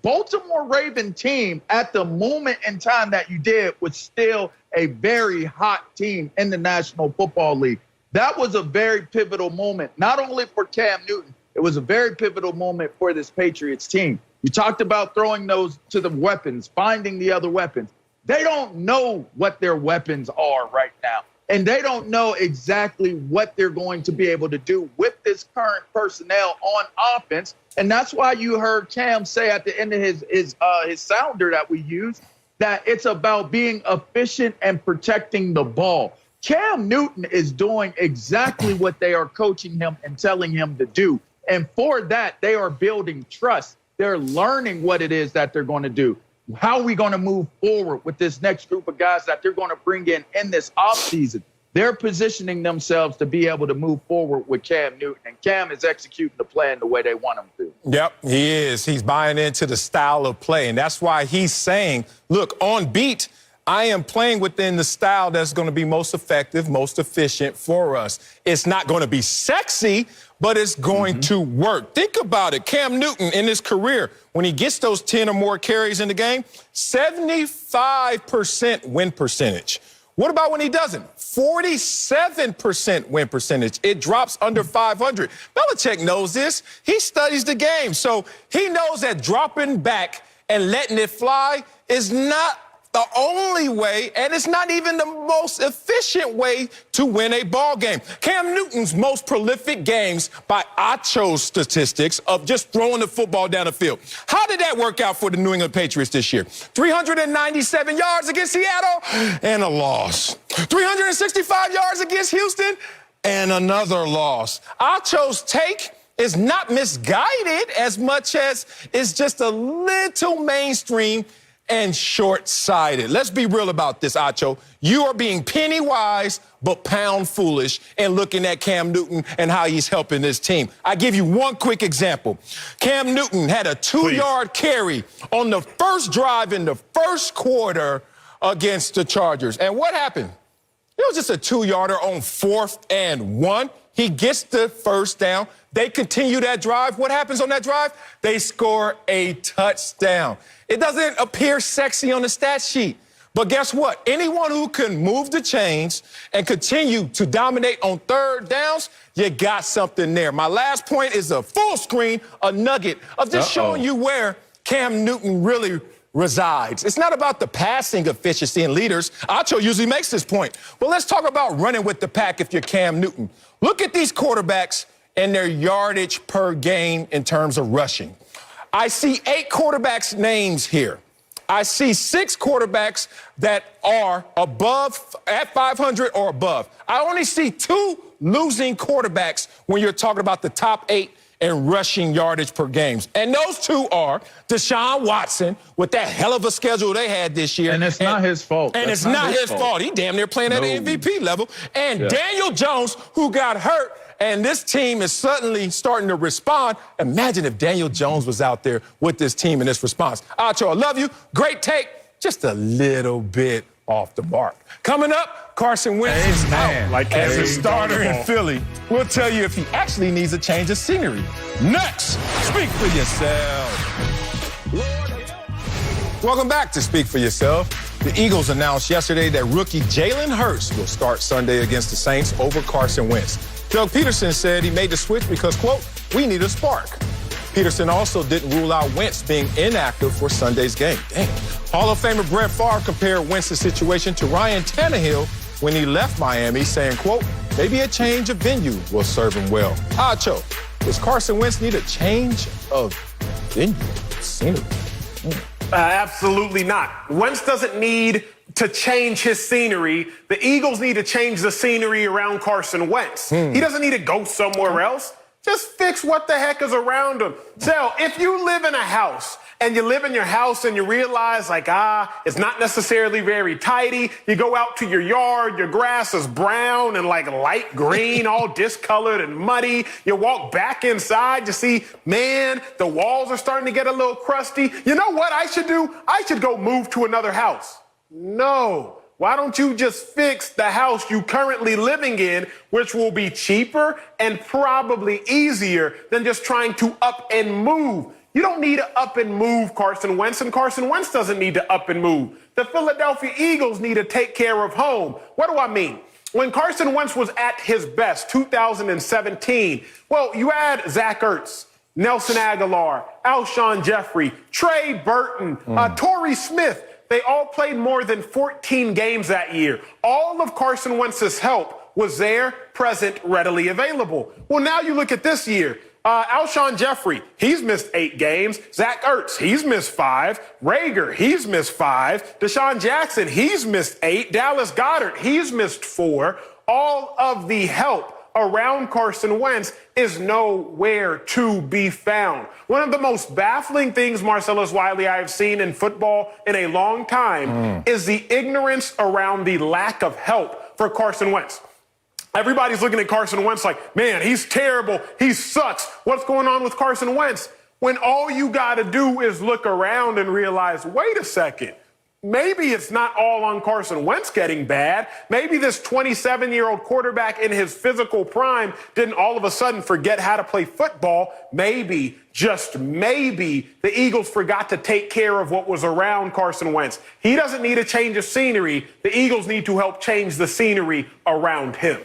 Baltimore Raven team at the moment in time that you did, was still a very hot team in the National Football League. That was a very pivotal moment, not only for Cam Newton, it was a very pivotal moment for this Patriots team. You talked about throwing those to the weapons, finding the other weapons. They don't know what their weapons are right now. And they don't know exactly what they're going to be able to do with this current personnel on offense. And that's why you heard Cam say at the end of his sounder that we use, that it's about being efficient and protecting the ball. Cam Newton is doing exactly what they are coaching him and telling him to do. And for that, they are building trust. They're learning what it is that they're going to do. How are we going to move forward with this next group of guys that they're going to bring in this offseason? They're positioning themselves to be able to move forward with Cam Newton, and Cam is executing the plan the way they want him to. Yep, he is. He's buying into the style of play, and that's why he's saying, look, on beat, I am playing within the style that's going to be most effective, most efficient for us. It's not going to be sexy, but it's going to work. Think about it. Cam Newton in his career, when he gets those 10 or more carries in the game, 75% win percentage. What about when he doesn't? 47% win percentage. It drops under 500. Belichick knows this. He studies the game. So he knows that dropping back and letting it fly is not the only way, and it's not even the most efficient way to win a ball game. Cam Newton's most prolific games by Acho's statistics of just throwing the football down the field. How did that work out for the New England Patriots this year? 397 yards against Seattle and a loss. 365 yards against Houston and another loss. Acho's take is not misguided as much as it's just a little mainstream and short-sighted. Let's be real about this, Acho. You are being penny-wise but pound-foolish and looking at Cam Newton and how he's helping this team. I give you one quick example. Cam Newton had a 2-yard carry on the first drive in the first quarter against the Chargers. And what happened? It was just a 2-yarder on 4th and 1. He gets the first down. They continue that drive. What happens on that drive? They score a touchdown. It doesn't appear sexy on the stat sheet. But guess what? Anyone who can move the chains and continue to dominate on third downs, you got something there. My last point is a full screen, a nugget of just showing you where Cam Newton really resides. It's not about the passing efficiency and leaders. Acho usually makes this point. But let's talk about running with the pack if you're Cam Newton. Look at these quarterbacks and their yardage per game in terms of rushing. I see 8 quarterbacks' names here. I see 6 quarterbacks that are above, at 500 or above. I only see 2 losing quarterbacks when you're talking about the top 8 in rushing yardage per games. And those 2 are Deshaun Watson with that hell of a schedule they had this year. And it's not his fault. And it's not his fault. He damn near playing at the MVP level. And Daniel Jones, who got hurt, and this team is suddenly starting to respond. Imagine if Daniel Jones was out there with this team in this response. Acho, I love you. Great take. Just a little bit off the mark. Coming up, Carson Wentz is out like as a starter in Philly. We'll tell you if he actually needs a change of scenery. Next, Speak for Yourself. Welcome back to Speak for Yourself. The Eagles announced yesterday that rookie Jalen Hurts will start Sunday against the Saints over Carson Wentz. Doug Peterson said he made the switch because, quote, we need a spark. Peterson also didn't rule out Wentz being inactive for Sunday's game. Dang. Hall of Famer Brett Favre compared Wentz's situation to Ryan Tannehill when he left Miami, saying, quote, maybe a change of venue will serve him well. Acho, does Carson Wentz need a change of venue, scenery? Absolutely not. Wentz doesn't need to change his scenery. The Eagles need to change the scenery around Carson Wentz. He doesn't need to go somewhere else. Just fix what the heck is around him. So if you live in a house and you live in your house and you realize, like, it's not necessarily very tidy. You go out to your yard, your grass is brown and like light green, all discolored and muddy. You walk back inside, you see, man, the walls are starting to get a little crusty. You know what I should do? I should go move to another house. No. Why don't you just fix the house you currently living in, which will be cheaper and probably easier than just trying to up and move? You don't need to up and move Carson Wentz, and Carson Wentz doesn't need to up and move. The Philadelphia Eagles need to take care of home. What do I mean? When Carson Wentz was at his best, 2017, well, you had Zach Ertz, Nelson Aguilar, Alshon Jeffrey, Trey Burton, Torrey Smith. They all played more than 14 games that year. All of Carson Wentz's help was there, present, readily available. Well, now you look at this year. Alshon Jeffrey, he's missed 8 games. Zach Ertz, he's missed 5. Rager, he's missed 5. Deshaun Jackson, he's missed 8. Dallas Goedert, he's missed 4. All of the help around Carson Wentz is nowhere to be found. One of the most baffling things, Marcellus Wiley, I have seen in football in a long time is the ignorance around the lack of help for Carson Wentz. Everybody's looking at Carson Wentz like, man, he's terrible. He sucks. What's going on with Carson Wentz? When all you got to do is look around and realize, wait a second. Maybe it's not all on Carson Wentz getting bad. Maybe this 27-year-old quarterback in his physical prime didn't all of a sudden forget how to play football. Maybe, just maybe, the Eagles forgot to take care of what was around Carson Wentz. He doesn't need a change of scenery. The Eagles need to help change the scenery around him.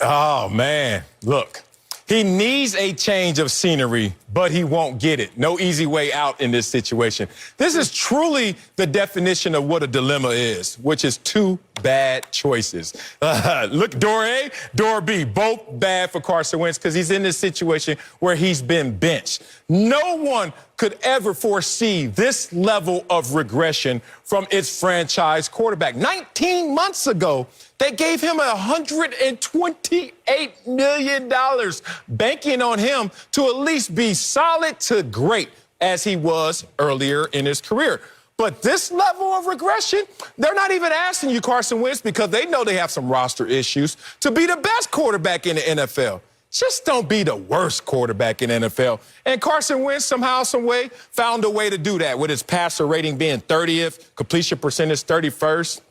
Oh, man. Look, he needs a change of scenery, but he won't get it. No easy way out in this situation. This is truly the definition of what a dilemma is, which is 2 bad choices. Look, door A, door B, both bad for Carson Wentz because he's in this situation where he's been benched. No one could ever foresee this level of regression from its franchise quarterback. 19 months ago, they gave him $128 million, banking on him to at least be solid to great as he was earlier in his career. But this level of regression, they're not even asking you, Carson Wentz, because they know they have some roster issues, to be the best quarterback in the NFL. Just don't be the worst quarterback in the NFL. And Carson Wentz somehow, some way, found a way to do that with his passer rating being 30th, completion percentage 31st.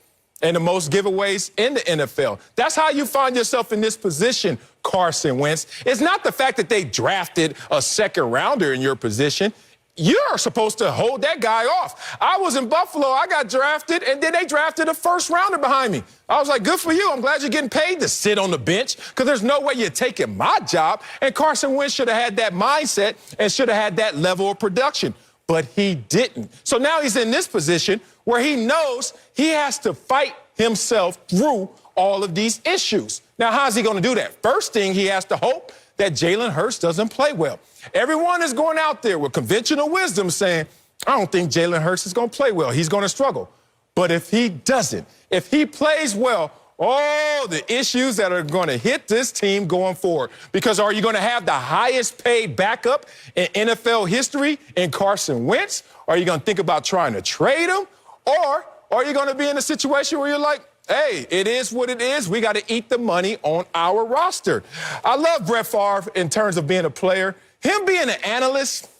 And the most giveaways in the NFL. That's how you find yourself in this position, Carson Wentz. It's not the fact that they drafted a second rounder in your position. You're supposed to hold that guy off. I was in Buffalo. I got drafted, and then they drafted a first rounder behind me. I was like, good for you. I'm glad you're getting paid to sit on the bench because there's no way you're taking my job. And Carson Wentz should have had that mindset and should have had that level of production. But he didn't. So now he's in this position where he knows he has to fight himself through all of these issues. Now, how's he going to do that? First thing, he has to hope that Jalen Hurts doesn't play well. Everyone is going out there with conventional wisdom saying, I don't think Jalen Hurts is going to play well. He's going to struggle. But if he doesn't, if he plays well, all the issues that are going to hit this team going forward. Because are you going to have the highest paid backup in NFL history in Carson Wentz? Are you going to think about trying to trade him? Or are you going to be in a situation where you're like, hey, it is what it is. We got to eat the money on our roster. I love Brett Favre in terms of being a player. Him being an analyst,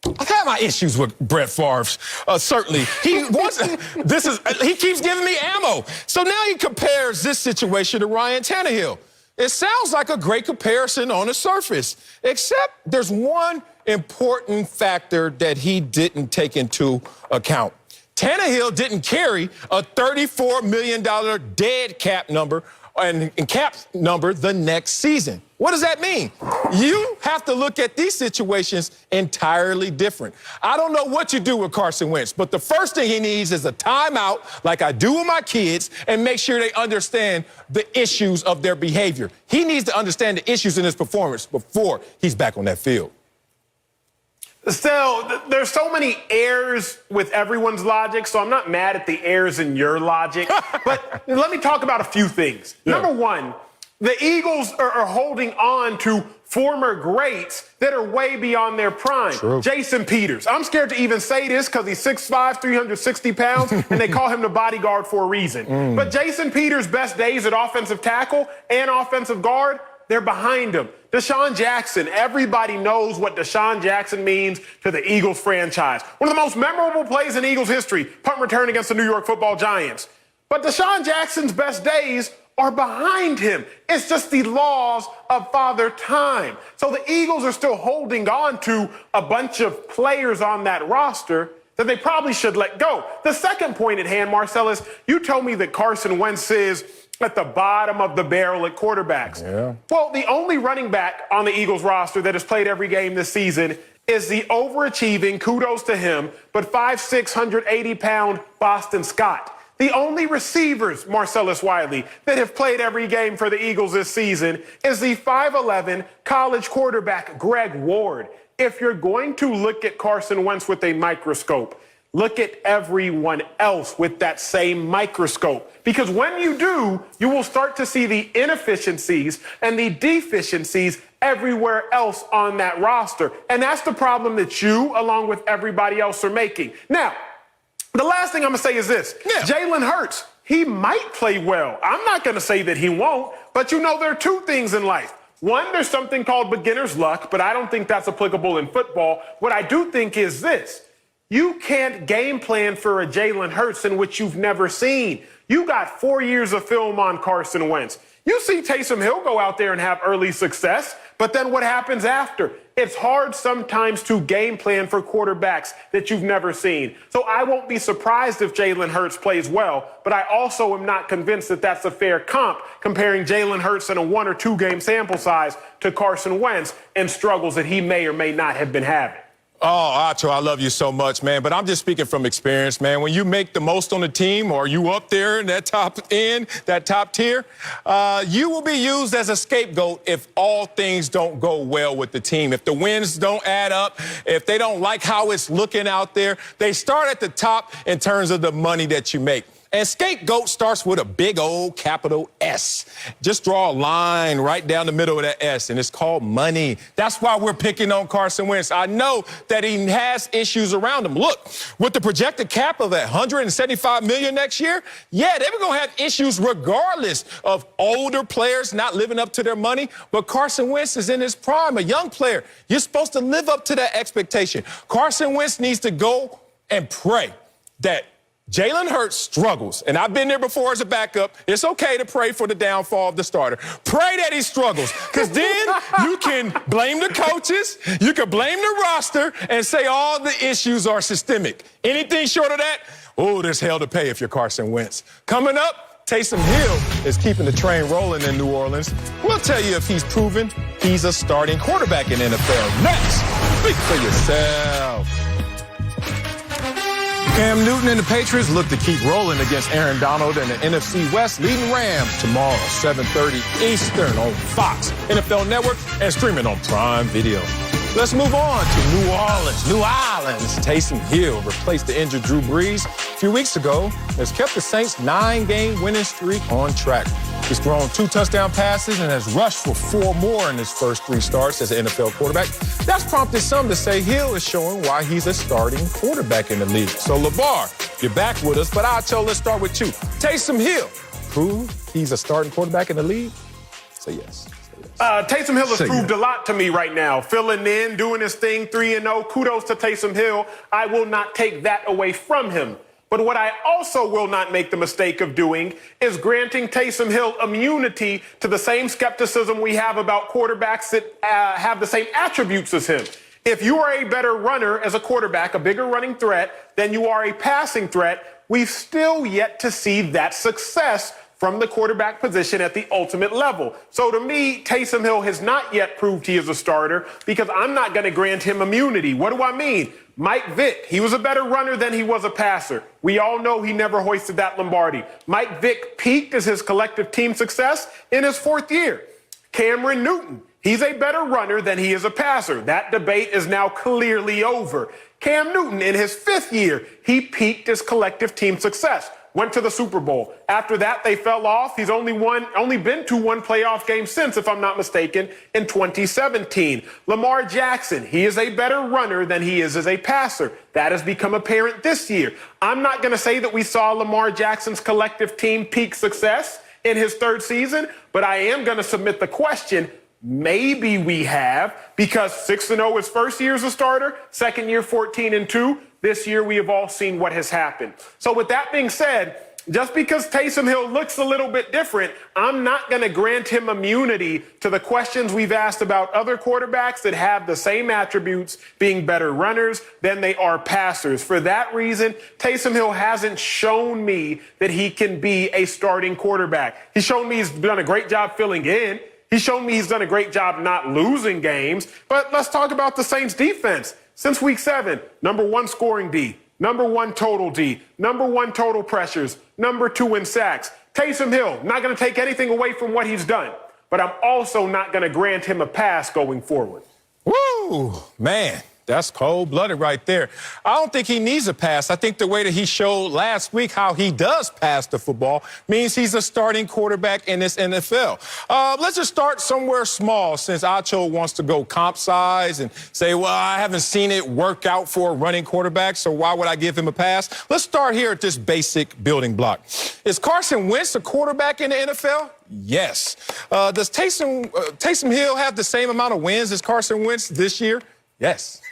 I've had my issues with Brett Favre, certainly. He keeps giving me ammo. So now he compares this situation to Ryan Tannehill. It sounds like a great comparison on the surface, except there's one important factor that he didn't take into account. Tannehill didn't carry a $34 million dead cap number and cap number the next season. What does that mean? You have to look at these situations entirely different. I don't know what you do with Carson Wentz, but the first thing he needs is a timeout like I do with my kids and make sure they understand the issues of their behavior. He needs to understand the issues in his performance before he's back on that field. Still, there's so many errors with everyone's logic, so I'm not mad at the errors in your logic. But let me talk about a few things. Yeah. Number one, The Eagles are holding on to former greats that are way beyond their prime. True. Jason Peters. I'm scared to even say this because he's 6'5", 360 pounds, and they call him the bodyguard for a reason. But Jason Peters' best days at offensive tackle and offensive guard, they're behind him. Deshaun Jackson, everybody knows what Deshaun Jackson means to the Eagles franchise. One of the most memorable plays in Eagles history, punt return against the New York Football Giants. But Deshaun Jackson's best days are behind him. It's just the laws of Father Time. So the Eagles are still holding on to a bunch of players on that roster that they probably should let go. The second point at hand, Marcellus, you told me that Carson Wentz is at the bottom of the barrel at quarterbacks. Yeah. Well, the only running back on the Eagles roster that has played every game this season is the overachieving, kudos to him, but 5'6", 180-pound Boston Scott. The only receivers, Marcellus Wiley, that have played every game for the Eagles this season is the 5'11" college quarterback Greg Ward. If you're going to look at Carson Wentz with a microscope, look at everyone else with that same microscope. Because when you do, you will start to see the inefficiencies and the deficiencies everywhere else on that roster. And that's the problem that you, along with everybody else, are making. Now, the last thing I'm going to say is this. Yeah. Jalen Hurts, he might play well. I'm not going to say that he won't, but you know there are two things in life. One, there's something called beginner's luck, but I don't think that's applicable in football. What I do think is this. You can't game plan for a Jalen Hurts in which you've never seen. You got 4 years of film on Carson Wentz. You see Taysom Hill go out there and have early success, but then what happens after? It's hard sometimes to game plan for quarterbacks that you've never seen. So I won't be surprised if Jalen Hurts plays well, but I also am not convinced that that's a fair comp, comparing Jalen Hurts in a 1 or 2 game sample size to Carson Wentz and struggles that he may or may not have been having. Oh, Acho, I love you so much, man. But I'm just speaking from experience, man. When you make the most on the team or you up there in that top end, that top tier, you will be used as a scapegoat if all things don't go well with the team. If the wins don't add up, if they don't like how it's looking out there, they start at the top in terms of the money that you make. And scapegoat starts with a big old capital S. Just draw a line right down the middle of that S, and it's called money. That's why we're picking on Carson Wentz. I know that he has issues around him. Look, with the projected cap of that $175 million next year, yeah, they were going to have issues regardless of older players not living up to their money. But Carson Wentz is in his prime, a young player. You're supposed to live up to that expectation. Carson Wentz needs to go and pray that Jalen Hurts struggles, and I've been there before as a backup. It's okay to pray for the downfall of the starter. Pray that he struggles, because then you can blame the coaches, you can blame the roster, and say all the issues are systemic. Anything short of that, oh, there's hell to pay if you're Carson Wentz. Coming up, Taysom Hill is keeping the train rolling in New Orleans. We'll tell you if he's proven he's a starting quarterback in NFL. Next, speak for yourself. Cam Newton and the Patriots look to keep rolling against Aaron Donald and the NFC West leading Rams tomorrow, 7:30 Eastern on Fox, NFL Network, and streaming on Prime Video. Let's move on to New Orleans. Taysom Hill replaced the injured Drew Brees a few weeks ago, has kept the Saints' 9-game winning streak on track. He's thrown 2 touchdown passes and has rushed for 4 more in his first 3 starts as an NFL quarterback. That's prompted some to say Hill is showing why he's a starting quarterback in the league. So, LeVar, you're back with us, but let's start with you. Taysom Hill, prove he's a starting quarterback in the league? Say yes. Taysom Hill has proved a lot to me right now. Filling in, doing his thing, 3-0. Kudos to Taysom Hill. I will not take that away from him. But what I also will not make the mistake of doing is granting Taysom Hill immunity to the same skepticism we have about quarterbacks that have the same attributes as him. If you are a better runner as a quarterback, a bigger running threat, than you are a passing threat, we've still yet to see that success from the quarterback position at the ultimate level. So to me, Taysom Hill has not yet proved he is a starter because I'm not going to grant him immunity. What do I mean? Mike Vick, he was a better runner than he was a passer. We all know he never hoisted that Lombardi. Mike Vick peaked as his collective team success in his 4th year. Cameron Newton, he's a better runner than he is a passer. That debate is now clearly over. Cam Newton, in his 5th year, he peaked as collective team success. went to the Super Bowl. After that, they fell off. He's only been to one playoff game since, if I'm not mistaken, in 2017. Lamar Jackson, he is a better runner than he is as a passer. That has become apparent this year. I'm not going to say that we saw Lamar Jackson's collective team peak success in his third season, but I am going to submit the question, maybe we have, because 6-0 his first year as a starter, second year 14-2. This year we have all seen what has happened. So with that being said, just because Taysom Hill looks a little bit different, I'm not going to grant him immunity to the questions we've asked about other quarterbacks that have the same attributes, being better runners than they are passers. For that reason, Taysom Hill hasn't shown me that he can be a starting quarterback. He's shown me he's done a great job filling in. He's shown me he's done a great job not losing games. But let's talk about the Saints defense. Since week 7, #1 scoring D, #1 total D, #1 total pressures, #2 in sacks. Taysom Hill, not going to take anything away from what he's done, but I'm also not going to grant him a pass going forward. Woo, man. That's cold-blooded right there. I don't think he needs a pass. I think the way that he showed last week how he does pass the football means he's a starting quarterback in this NFL. Let's just start somewhere small since Acho wants to go comp size and say, well, I haven't seen it work out for a running quarterback, so why would I give him a pass? Let's start here at this basic building block. Is Carson Wentz a quarterback in the NFL? Yes. Does Taysom Hill have the same amount of wins as Carson Wentz this year? Yes.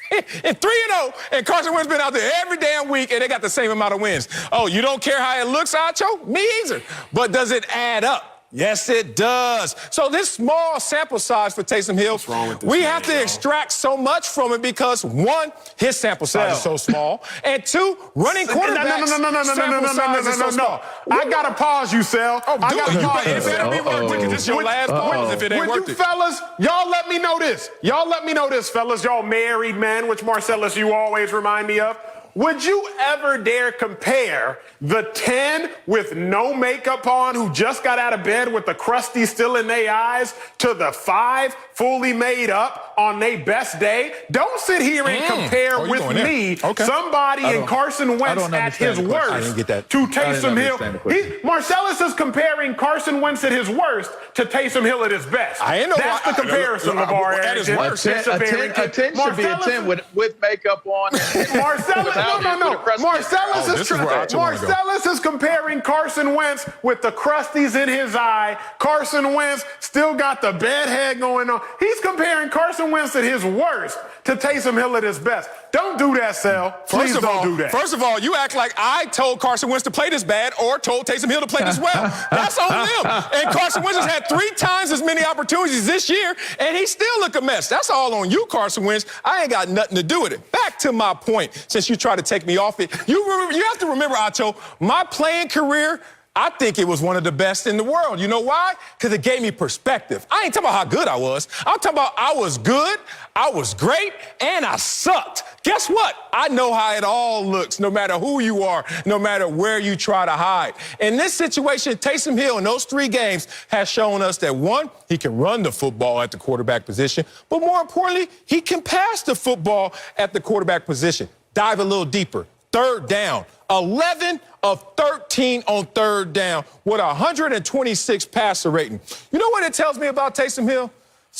And 3-0, and Carson Wentz been out there every damn week, and they got the same amount of wins. Oh, you don't care how it looks, Acho? Me either. But does it add up? Yes, it does. So this small sample size for Taysom Hill, we have to extract so much from it because, one, his sample size is so small, and two, running quarterbacks sample size is so small. I got to pause you, Sel. Oh, do it. It better be worth it because it's your last point if it ain't worth it. Fellas, y'all let me know this. Y'all let me know this, fellas. Y'all married men, which Marcellus, you always remind me of. Would you ever dare compare the 10 with no makeup on who just got out of bed with the crusty still in their eyes to the 5 fully made up on their best day? Don't sit here and compare with me somebody in Carson Wentz at his worst to Taysom Hill. Marcellus is comparing Carson Wentz at his worst to Taysom Hill at his best. That's the comparison, LeVar Arrington. A 10 should be a 10 with makeup on. Marcellus, no. Marcellus is comparing Carson Wentz with the crusties in his eye. Carson Wentz still got the bad head going on. He's comparing Carson Wentz at his worst to Taysom Hill at his best. Don't do that, Sal. Please don't do that. First of all, you act like I told Carson Wentz to play this bad or told Taysom Hill to play this well. That's on them. And Carson Wentz has had 3 times as many opportunities this year, and he still look a mess. That's all on you, Carson Wentz. I ain't got nothing to do with it. Back to my point, since you try to take me off it. You have to remember, Acho, my playing career, I think it was one of the best in the world. You know why? Because it gave me perspective. I ain't talking about how good I was. I'm talking about I was good, I was great, and I sucked. Guess what? I know how it all looks, no matter who you are, no matter where you try to hide. In this situation, Taysom Hill in those 3 games has shown us that, one, he can run the football at the quarterback position, but more importantly, he can pass the football at the quarterback position. Dive a little deeper. 3rd down, 11 of 13 on 3rd down with 126 passer rating. You know what it tells me about Taysom Hill?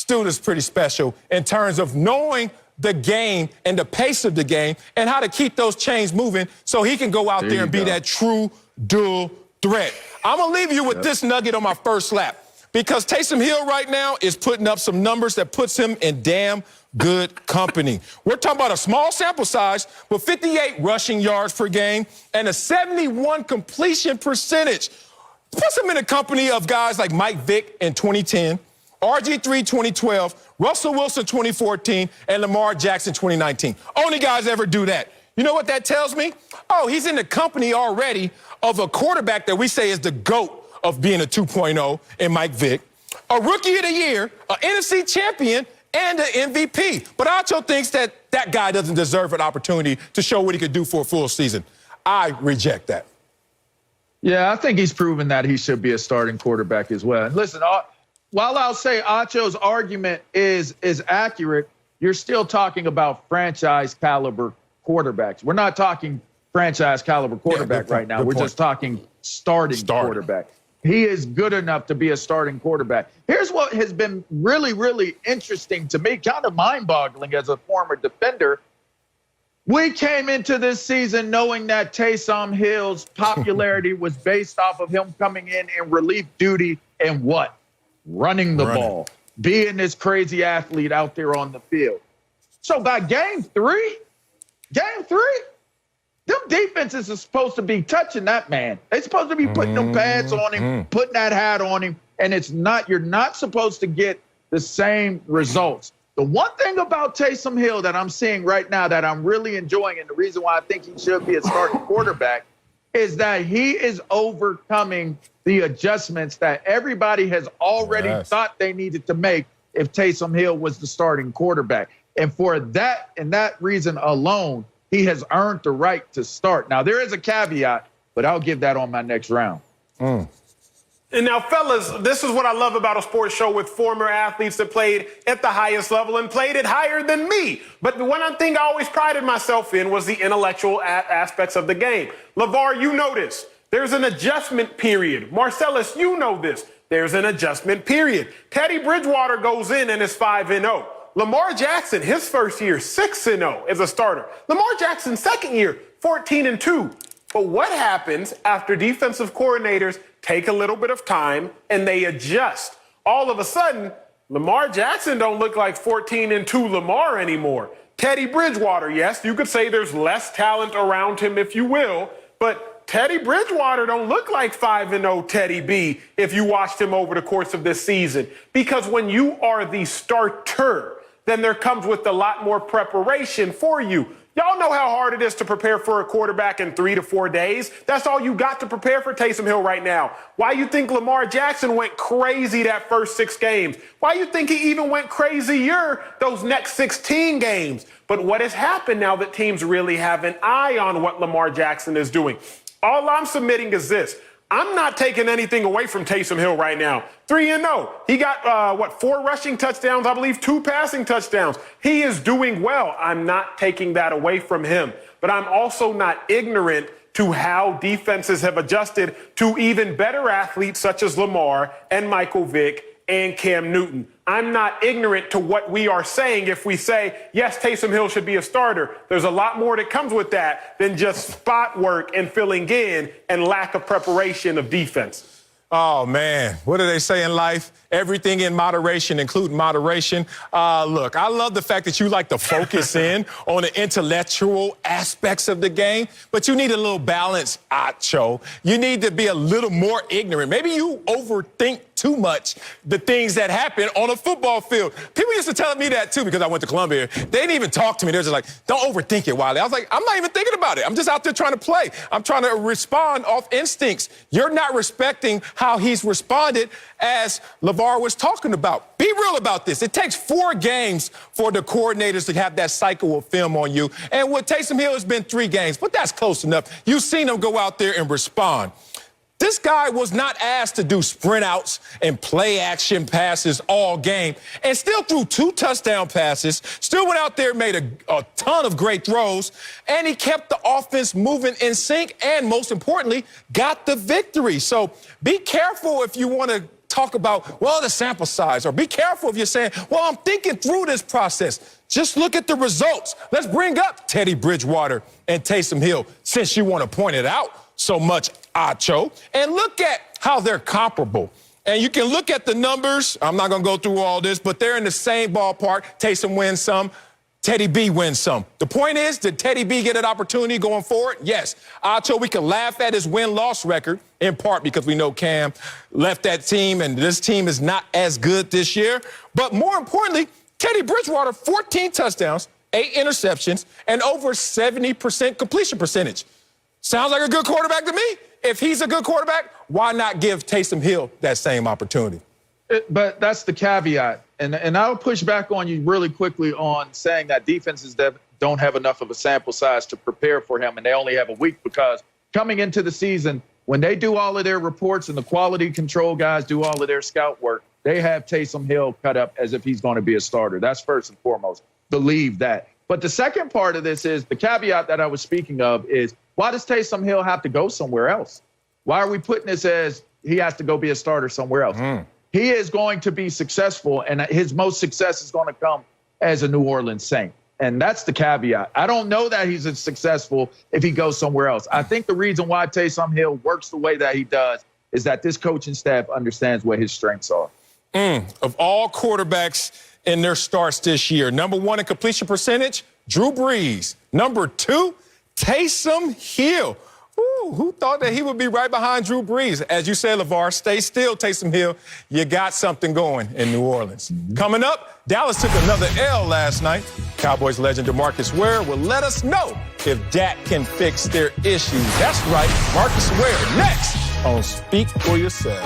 Dude is pretty special in terms of knowing the game and the pace of the game and how to keep those chains moving so he can go out there and be that true dual threat. I'm going to leave you with this nugget on my first lap because Taysom Hill right now is putting up some numbers that puts him in damn good company. We're talking about a small sample size, but 58 rushing yards per game and a 71 completion percentage. Puts him in the company of guys like Mike Vick in 2010, RG3 2012, Russell Wilson 2014, and Lamar Jackson 2019. Only guys ever do that. You know what that tells me? Oh, he's in the company already of a quarterback that we say is the GOAT of being a 2.0 in Mike Vick, a Rookie of the Year, an NFC champion, and an MVP. But Acho thinks that that guy doesn't deserve an opportunity to show what he could do for a full season. I reject that. Yeah, I think he's proven that he should be a starting quarterback as well. And listen, while I'll say Acho's argument is accurate, you're still talking about franchise caliber quarterbacks. We're not talking franchise caliber quarterback right now. We're just talking starting quarterback. He is good enough to be a starting quarterback. Here's what has been really, really interesting to me, kind of mind-boggling as a former defender. We came into this season knowing that Taysom Hill's popularity was based off of him coming in relief duty and what? Running the ball, being this crazy athlete out there on the field. So by game three, them defenses are supposed to be touching that man. They're supposed to be putting them pads on him, putting that hat on him, and you're not supposed to get the same results. The one thing about Taysom Hill that I'm seeing right now that I'm really enjoying, and the reason why I think he should be a starting quarterback, is that he is overcoming the adjustments that everybody has already thought they needed to make if Taysom Hill was the starting quarterback. And for that and that reason alone, he has earned the right to start. Now, there is a caveat, but I'll give that on my next round. And now, fellas, this is what I love about a sports show with former athletes that played at the highest level and played it higher than me. But the one thing I always prided myself in was the intellectual aspects of the game. LeVar, you know this. There's an adjustment period. Marcellus, you know this. There's an adjustment period. Teddy Bridgewater goes in and is 5-0. Lamar Jackson, his first year, 6-0 as a starter. Lamar Jackson's second year, 14-2. But what happens after defensive coordinators take a little bit of time and they adjust? All of a sudden, Lamar Jackson don't look like 14-2 Lamar anymore. Teddy Bridgewater, yes, you could say there's less talent around him, if you will, but Teddy Bridgewater don't look like 5-0 Teddy B if you watched him over the course of this season. Because when you are the starter, then there comes with a lot more preparation for you. Y'all know how hard it is to prepare for a quarterback in 3 to 4 days. That's all you got to prepare for Taysom Hill right now. Why you think Lamar Jackson went crazy that first 6 games? Why you think he even went crazier those next 16 games? But what has happened now that teams really have an eye on what Lamar Jackson is doing? All I'm submitting is this. I'm not taking anything away from Taysom Hill right now. 3-0. He got, 4 rushing touchdowns, I believe 2 passing touchdowns. He is doing well. I'm not taking that away from him. But I'm also not ignorant to how defenses have adjusted to even better athletes such as Lamar and Michael Vick and Cam Newton. I'm not ignorant to what we are saying if we say, yes, Taysom Hill should be a starter. There's a lot more that comes with that than just spot work and filling in and lack of preparation of defense. Oh, man. What do they say in life? Everything in moderation, including moderation. Look, I love the fact that you like to focus in on the intellectual aspects of the game, but you need a little balance, Acho. You need to be a little more ignorant. Maybe you overthink too much the things that happen on a football field. People used to tell me that, too, because I went to Columbia. They didn't even talk to me. They're just like, don't overthink it, Wiley. I was like, I'm not even thinking about it. I'm just out there trying to play. I'm trying to respond off instincts. You're not respecting how he's responded as LeVar was talking about. Be real about this. It takes 4 games for the coordinators to have that cycle of film on you. And with Taysom Hill, it's been 3 games, but that's close enough. You've seen him go out there and respond. This guy was not asked to do sprint outs and play action passes all game and still threw 2 touchdown passes, still went out there and made a ton of great throws, and he kept the offense moving in sync and, most importantly, got the victory. So be careful if you want to talk about, well, the sample size, or be careful if you're saying, well, I'm thinking through this process. Just look at the results. Let's bring up Teddy Bridgewater and Taysom Hill, since you want to point it out so much, Acho, and look at how they're comparable. And you can look at the numbers. I'm not going to go through all this, but they're in the same ballpark. Taysom wins some. Teddy B wins some. The point is, did Teddy B get an opportunity going forward? Yes. Acho, we can laugh at his win-loss record, in part because we know Cam left that team, and this team is not as good this year. But more importantly, Teddy Bridgewater, 14 touchdowns, 8 interceptions, and over 70% completion percentage. Sounds like a good quarterback to me. If he's a good quarterback, why not give Taysom Hill that same opportunity? But that's the caveat. And I'll push back on you really quickly on saying that defenses that don't have enough of a sample size to prepare for him, and they only have a week, because coming into the season, when they do all of their reports and the quality control guys do all of their scout work, they have Taysom Hill cut up as if he's going to be a starter. That's first and foremost. Believe that. But the second part of this is the caveat that I was speaking of is, why does Taysom Hill have to go somewhere else? Why are we putting this as he has to go be a starter somewhere else? He is going to be successful, and his most success is going to come as a New Orleans Saint. And that's the caveat. I don't know that he's as successful if he goes somewhere else. I think the reason why Taysom Hill works the way that he does is that this coaching staff understands what his strengths are. Of all quarterbacks in their starts this year, number 1 in completion percentage, Drew Brees. Number 2, Taysom Hill. Ooh, who thought that he would be right behind Drew Brees? As you said, LeVar, stay still, Taysom Hill. You got something going in New Orleans. Coming up, Dallas took another L last night. Cowboys legend DeMarcus Ware will let us know if Dak can fix their issues. That's right, Marcus Ware next on Speak for Yourself.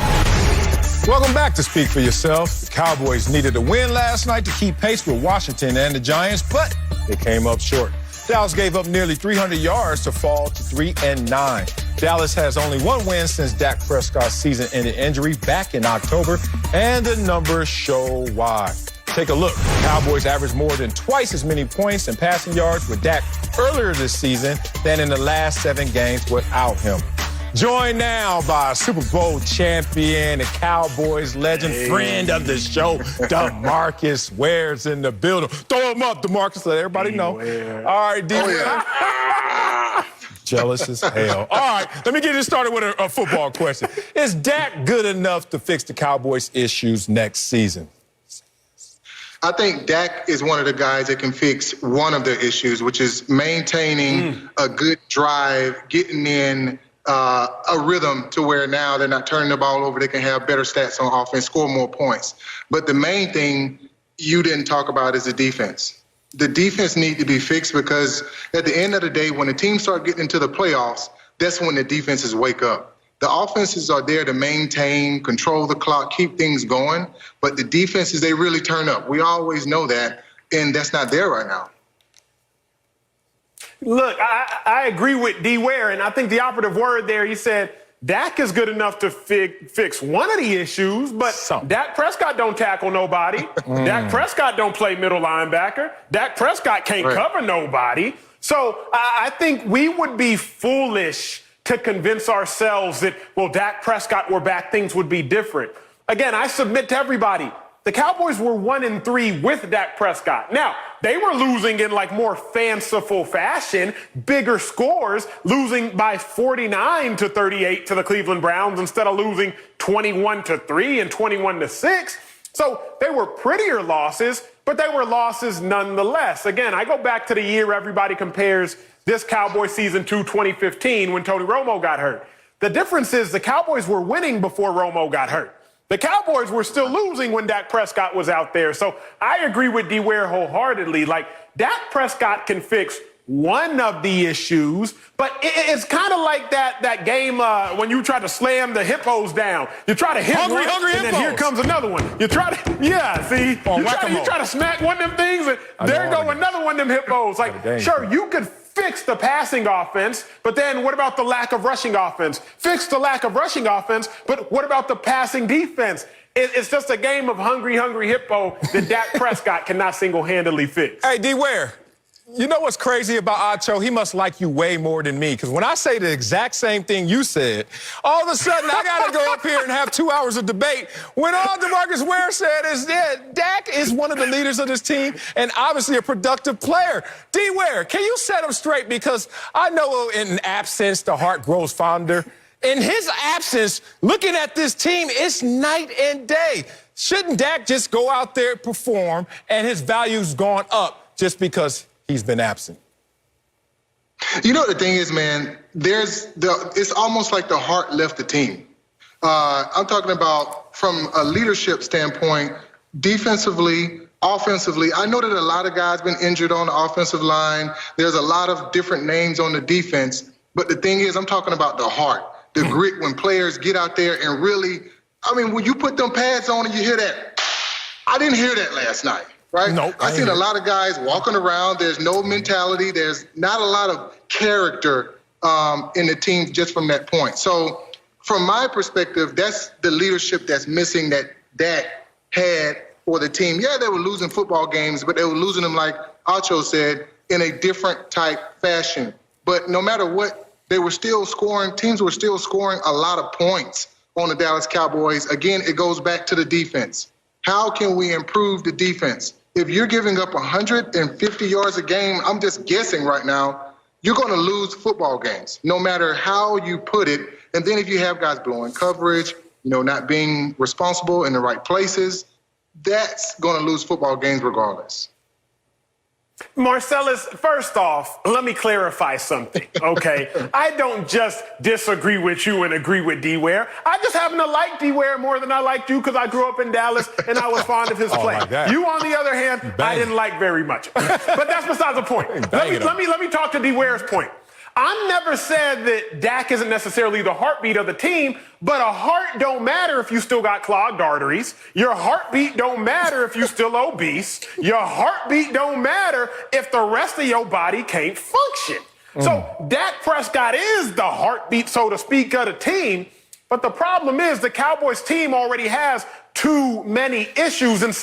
Welcome back to Speak for Yourself. The Cowboys needed a win last night to keep pace with Washington and the Giants, but they came up short. Dallas gave up nearly 300 yards to fall to 3-9. Dallas has only one win since Dak Prescott's season-ending injury back in October, and the numbers show why. Take a look. The Cowboys averaged more than twice as many points and passing yards with Dak earlier this season than in the last 7 games without him. Joined now by Super Bowl champion, the Cowboys legend, friend of the show, DeMarcus Ware's in the building. Throw him up, DeMarcus, let everybody know. All right, D-Ware. Jealous as hell. All right, let me get this started with a football question. Is Dak good enough to fix the Cowboys' issues next season? I think Dak is one of the guys that can fix one of the issues, which is maintaining a good drive, getting in a rhythm to where now they're not turning the ball over. They can have better stats on offense, score more points. But the main thing you didn't talk about is the defense. The defense needs to be fixed because at the end of the day, when the teams start getting into the playoffs, that's when the defenses wake up. The offenses are there to maintain, control the clock, keep things going. But the defenses, they really turn up. We always know that, and that's not there right now. Look, I agree with D. Ware, and I think the operative word there, he said, Dak is good enough to fix one of the issues, but Dak Prescott don't tackle nobody. Dak Prescott don't play middle linebacker. Dak Prescott can't cover nobody. So I think we would be foolish to convince ourselves that, well, Dak Prescott were back, things would be different. Again, I submit to everybody, the Cowboys were 1-3 with Dak Prescott. Now, they were losing in like more fanciful fashion, bigger scores, losing by 49-38 to the Cleveland Browns instead of losing 21-3 and 21-6. So they were prettier losses, but they were losses nonetheless. Again, I go back to the year everybody compares this Cowboys season to 2015 when Tony Romo got hurt. The difference is the Cowboys were winning before Romo got hurt. The Cowboys were still losing when Dak Prescott was out there. So I agree with D. Ware wholeheartedly. Like, Dak Prescott can fix one of the issues, but it's kind of like that game when you try to slam the hippos down. You try to hit one, and then here comes another one. You try to, you try to smack one of them things, and there go another one of them hippos. Like, sure, you could fix the passing offense, but then what about the lack of rushing offense? Fix the lack of rushing offense, but what about the passing defense? It's just a game of hungry hippo that Dak Prescott cannot single-handedly fix. Hey, D. Ware, you know what's crazy about Acho? He must like you way more than me, because when I say the exact same thing you said, all of a sudden I got to go up here and have 2 hours of debate when all DeMarcus Ware said is that Dak is one of the leaders of this team and obviously a productive player. D. Ware, can you set him straight? Because I know in absence, the heart grows fonder. In his absence, looking at this team, it's night and day. Shouldn't Dak just go out there, perform, and his value's gone up just because he's been absent? You know what the thing is, man? It's almost like the heart left the team. I'm talking about from a leadership standpoint, defensively, offensively. I know that a lot of guys been injured on the offensive line. There's a lot of different names on the defense. But the thing is, I'm talking about the heart, the grit when players get out there and really, I mean, when you put them pads on and you hear that, I didn't hear that last night. Right? Nope, I've seen a lot of guys walking around. There's no mentality. There's not a lot of character in the team just from that point. So from my perspective, that's the leadership that's missing that Dak had for the team. Yeah, they were losing football games, but they were losing them, like Acho said, in a different type fashion. But no matter what they were still scoring. Teams were still scoring a lot of points on the Dallas Cowboys. Again, it goes back to the defense. How can we improve the defense? If you're giving up 150 yards a game, I'm just guessing right now, you're going to lose football games, no matter how you put it. And then if you have guys blowing coverage, not being responsible in the right places, that's going to lose football games regardless. Marcellus, first off, let me clarify something, okay? I don't just disagree with you and agree with D. Ware. I just happen to like D. Ware more than I liked you because I grew up in Dallas and I was fond of his play. Like you, on the other hand, I didn't like very much. But that's besides the point. Let me talk to D. Ware's point. I never said that Dak isn't necessarily the heartbeat of the team, but a heart don't matter if you still got clogged arteries. Your heartbeat don't matter if you still obese. Your heartbeat don't matter if the rest of your body can't function. So Dak Prescott is the heartbeat, so to speak, of the team. But the problem is the Cowboys team already has too many issues. And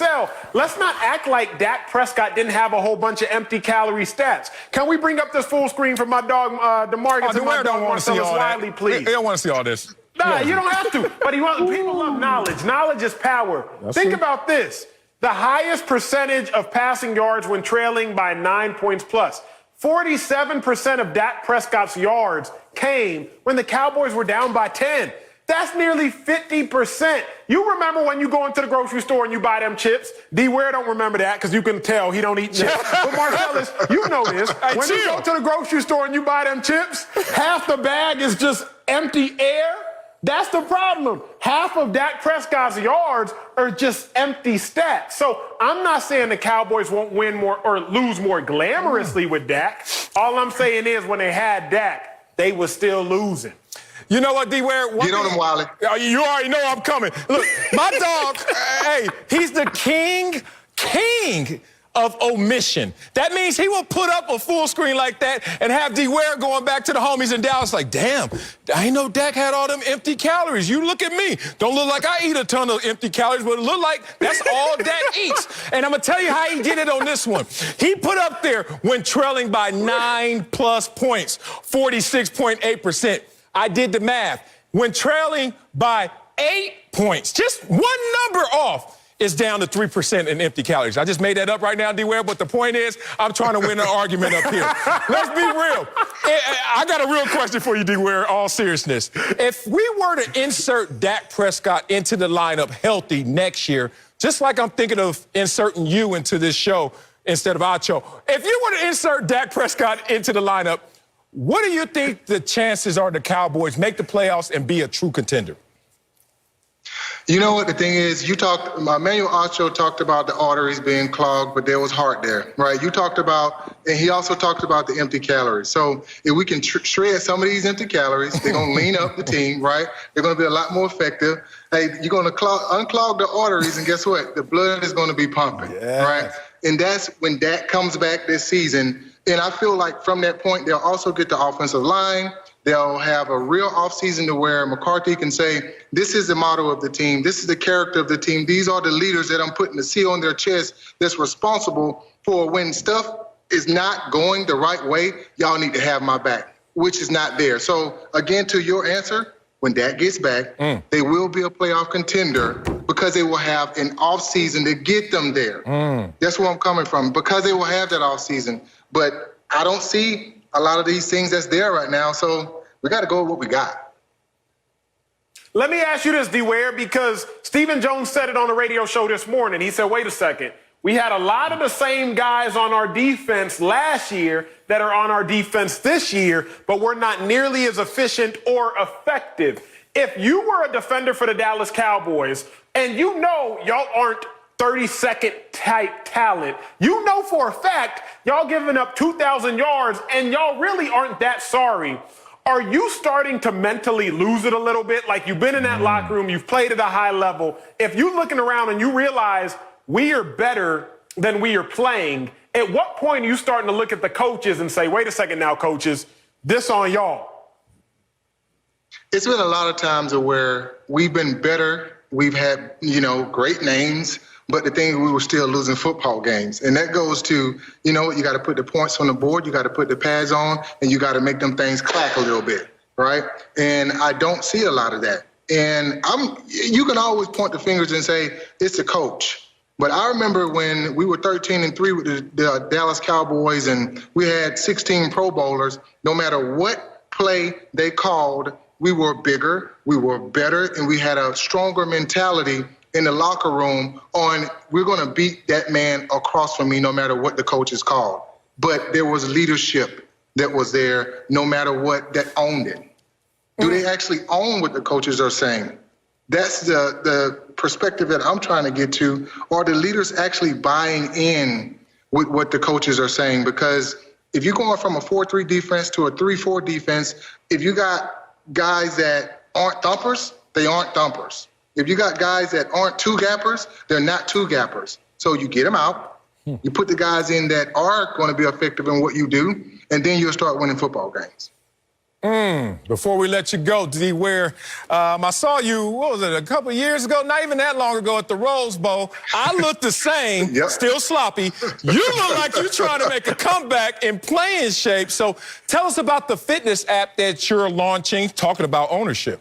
let's not act like Dak Prescott didn't have a whole bunch of empty calorie stats. Can we bring up this full screen for my dog, DeMarcus, and my dog, Marcellus Wiley, please? They don't want to see all this. Nah, you don't have to. But people love knowledge. Knowledge is power. Think about this. The highest percentage of passing yards when trailing by 9 points plus. 47% of Dak Prescott's yards came when the Cowboys were down by 10. That's nearly 50%. You remember when you go into the grocery store and you buy them chips? D. Ware don't remember that because you can tell he don't eat chips. But Marcellus, you know this. When you go to the grocery store and you buy them chips, half the bag is just empty air. That's the problem. Half of Dak Prescott's yards are just empty stats. So I'm not saying the Cowboys won't win more or lose more glamorously with Dak. All I'm saying is when they had Dak, they were still losing. You know what, D. Ware? Get on him, Wiley. You already know I'm coming. Look, my dog, hey, he's the king of omission. That means he will put up a full screen like that and have D. Ware going back to the homies in Dallas like, damn, I didn't know Dak had all them empty calories. You look at me. Don't look like I eat a ton of empty calories, but it look like that's all Dak eats. And I'm going to tell you how he did it on this one. He put up there when trailing by 9+ points, 46.8%. I did the math. When trailing by 8 points, just one number off, is down to 3% in empty calories. I just made that up right now, D. Ware, but the point is, I'm trying to win an argument up here. Let's be real. I got a real question for you, D. Ware, all seriousness. If we were to insert Dak Prescott into the lineup healthy next year, just like I'm thinking of inserting you into this show instead of Acho, if you were to insert Dak Prescott into the lineup, what do you think the chances are the Cowboys make the playoffs and be a true contender? You know what the thing is? Manuel Acho talked about the arteries being clogged, but there was heart there, right? You talked about, and he also talked about the empty calories. So if we can shred some of these empty calories, they're going to lean up the team, right? They're going to be a lot more effective. Hey, you're going to unclog the arteries, and guess what? The blood is going to be pumping, right? And that's when Dak comes back this season. And I feel like from that point, they'll also get the offensive line. They'll have a real offseason to where McCarthy can say, this is the motto of the team. This is the character of the team. These are the leaders that I'm putting the seal on their chest that's responsible for when stuff is not going the right way, y'all need to have my back, which is not there. So, again, to your answer, when Dak gets back, they will be a playoff contender because they will have an offseason to get them there. That's where I'm coming from, because they will have that offseason. But I don't see a lot of these things that's there right now, so we got to go with what we got. Let me ask you this, D. Ware, because Stephen Jones said it on the radio show this morning. He said, wait a second. We had a lot of the same guys on our defense last year that are on our defense this year, but we're not nearly as efficient or effective. If you were a defender for the Dallas Cowboys and you know y'all aren't 32nd type talent, you know for a fact y'all giving up 2,000 yards and y'all really aren't that sorry. Are you starting to mentally lose it a little bit? Like you've been in that locker room, you've played at a high level. If you're looking around and you realize we are better than we are playing, at what point are you starting to look at the coaches and say, wait a second now, coaches, this on y'all? It's been a lot of times where we've been better. We've had, great names. But the thing, we were still losing football games. And that goes to, you know, you got to put the points on the board, you got to put the pads on, and you got to make them things clack a little bit, right? And I don't see a lot of that. And you can always point the fingers and say, it's the coach. But I remember when we were 13-3 with the Dallas Cowboys and we had 16 Pro Bowlers, no matter what play they called, we were bigger, we were better, and we had a stronger mentality in the locker room on we're going to beat that man across from me no matter what the coach is called. But there was leadership that was there no matter what that owned it. Do they actually own what the coaches are saying? That's the perspective that I'm trying to get to. Are the leaders actually buying in with what the coaches are saying? Because if you're going from a 4-3 defense to a 3-4 defense, if you got guys that aren't thumpers, they aren't thumpers. If you got guys that aren't two-gappers, they're not two-gappers. So you get them out. You put the guys in that are going to be effective in what you do, and then you'll start winning football games. Before we let you go, D. Ware, I saw you, what was it, a couple years ago? Not even that long ago at the Rose Bowl. I look the same, still sloppy. You look like you're trying to make a comeback in playing shape. So tell us about the fitness app that you're launching, talking about ownership.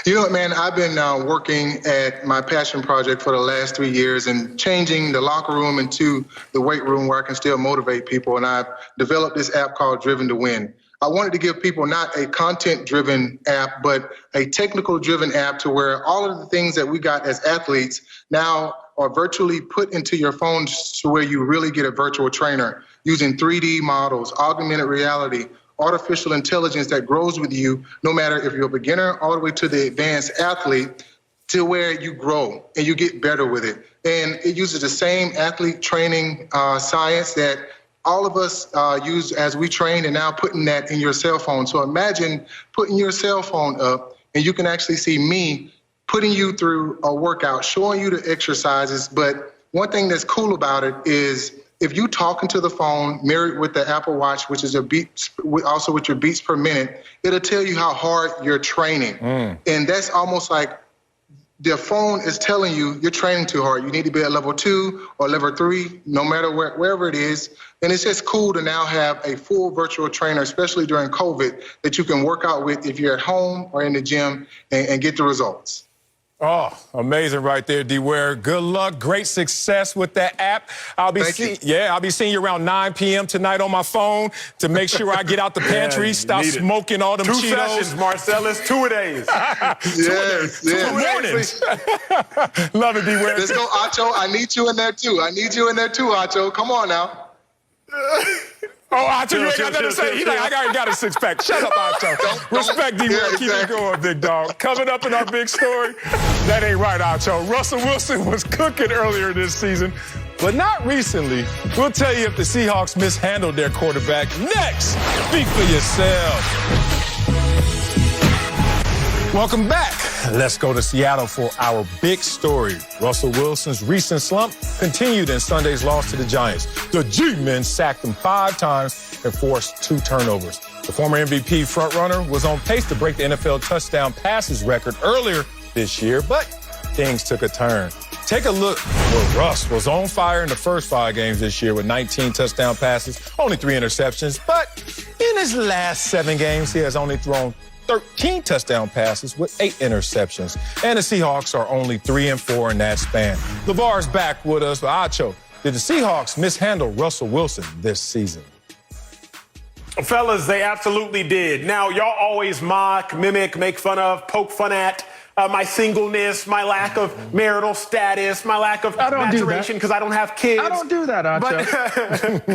You know what, man, I've been working at my passion project for the last 3 years and changing the locker room into the weight room where I can still motivate people. And I've developed this app called Driven to Win. I wanted to give people not a content-driven app, but a technical-driven app to where all of the things that we got as athletes now are virtually put into your phone to where you really get a virtual trainer using 3D models, augmented reality, artificial intelligence that grows with you, no matter if you're a beginner all the way to the advanced athlete, to where you grow and you get better with it. And it uses the same athlete training science that all of us use as we train, and now putting that in your cell phone. So imagine putting your cell phone up and you can actually see me putting you through a workout, showing you the exercises. But one thing that's cool about it is if you talk into the phone, married with the Apple Watch, which is a beats, also with your beats per minute, it'll tell you how hard you're training. And that's almost like the phone is telling you you're training too hard. You need to be at level 2 or level 3, no matter wherever it is. And it's just cool to now have a full virtual trainer, especially during COVID, that you can work out with if you're at home or in the gym and get the results. Oh, amazing right there, D. Ware. Good luck, great success with that app. I'll be seeing you around 9 p.m. tonight on my phone to make sure I get out the pantry, stop smoking all them Cheetos. 2 sessions, Marcellus, 2-a-days. Two mornings. Love it, D. Ware. Let's go, Acho. I need you in there too. Acho. Come on now. Oh, Acho, you ain't got nothing to say. He's like, I got a six-pack. Shut up, Acho. Respect, D-Ware. Keep it going, big dog. Coming up in our big story, that ain't right, Acho. Russell Wilson was cooking earlier this season, but not recently. We'll tell you if the Seahawks mishandled their quarterback. Next, speak for yourself. Welcome back. Let's go to Seattle for our big story. Russell Wilson's recent slump continued in Sunday's loss to the Giants. The G-men sacked him 5 times and forced 2 turnovers. The former MVP frontrunner was on pace to break the NFL touchdown passes record earlier this year, but things took a turn. Take a look where Russ was on fire in the first 5 games this year with 19 touchdown passes, only 3 interceptions, but in his last 7 games, he has only thrown 13 touchdown passes with 8 interceptions. And the Seahawks are only 3-4 in that span. LeVar's back with us. But Acho, did the Seahawks mishandle Russell Wilson this season? Fellas, they absolutely did. Now, y'all always mock, mimic, make fun of, poke fun at my singleness, my lack of marital status, my lack of maturation because I don't have kids. I don't do that, Acho.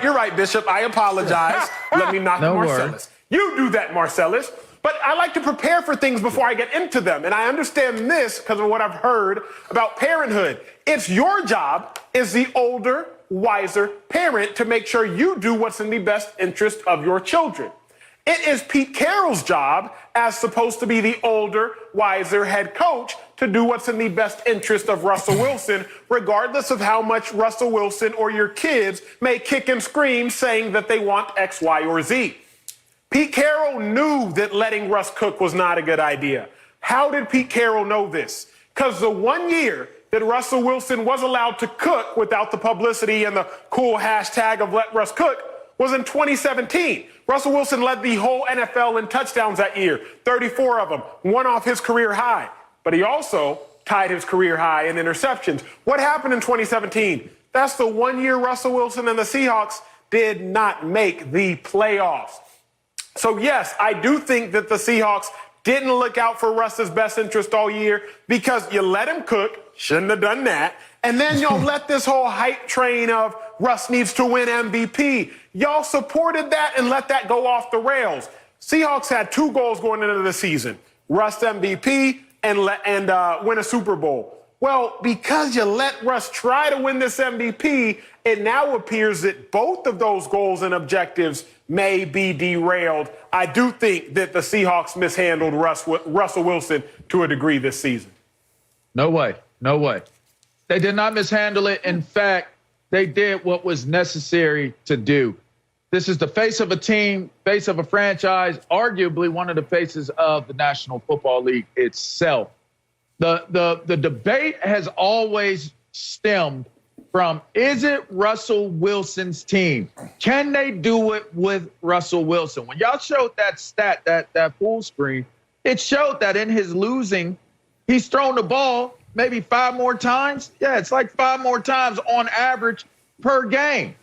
You're right, Bishop. I apologize. Let me knock Marcellus. You do that, Marcellus. But I like to prepare for things before I get into them. And I understand this because of what I've heard about parenthood. It's your job as the older, wiser parent to make sure you do what's in the best interest of your children. It is Pete Carroll's job, as supposed to be the older, wiser head coach, to do what's in the best interest of Russell Wilson, regardless of how much Russell Wilson or your kids may kick and scream saying that they want X, Y, or Z. Pete Carroll knew that letting Russ cook was not a good idea. How did Pete Carroll know this? Because the 1 year that Russell Wilson was allowed to cook without the publicity and the cool hashtag of Let Russ Cook was in 2017. Russell Wilson led the whole NFL in touchdowns that year, 34 of them, one off his career high. But he also tied his career high in interceptions. What happened in 2017? That's the 1 year Russell Wilson and the Seahawks did not make the playoffs. So yes, I do think that the Seahawks didn't look out for Russ's best interest all year because you let him cook, shouldn't have done that, and then y'all let this whole hype train of Russ needs to win MVP. Y'all supported that and let that go off the rails. Seahawks had 2 goals going into the season, Russ MVP and win a Super Bowl. Well, because you let Russ try to win this MVP, it now appears that both of those goals and objectives may be derailed. I do think that the Seahawks mishandled Russell Wilson to a degree this season. No way. No way. They did not mishandle it. In fact, they did what was necessary to do. This is the face of a team, face of a franchise, arguably one of the faces of the National Football League itself. The debate has always stemmed from, is it Russell Wilson's team? Can they do it with Russell Wilson? When y'all showed that stat, that full screen, it showed that in his losing, he's thrown the ball maybe 5 more times. Yeah, it's like 5 more times on average per game.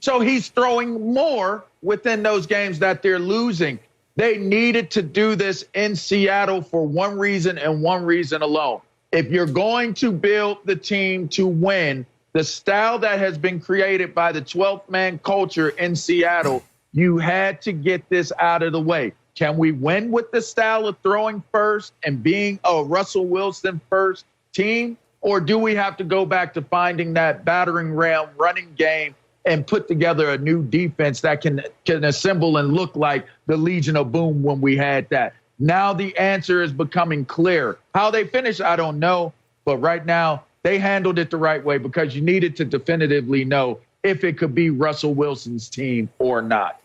So he's throwing more within those games that they're losing. They needed to do this in Seattle for one reason and one reason alone. If you're going to build the team to win, the style that has been created by the 12th man culture in Seattle, you had to get this out of the way. Can we win with the style of throwing first and being a Russell Wilson first team? Or do we have to go back to finding that battering ram running game and put together a new defense that can assemble and look like the Legion of Boom when we had that? Now the answer is becoming clear. How they finish, I don't know. But right now, they handled it the right way because you needed to definitively know if it could be Russell Wilson's team or not.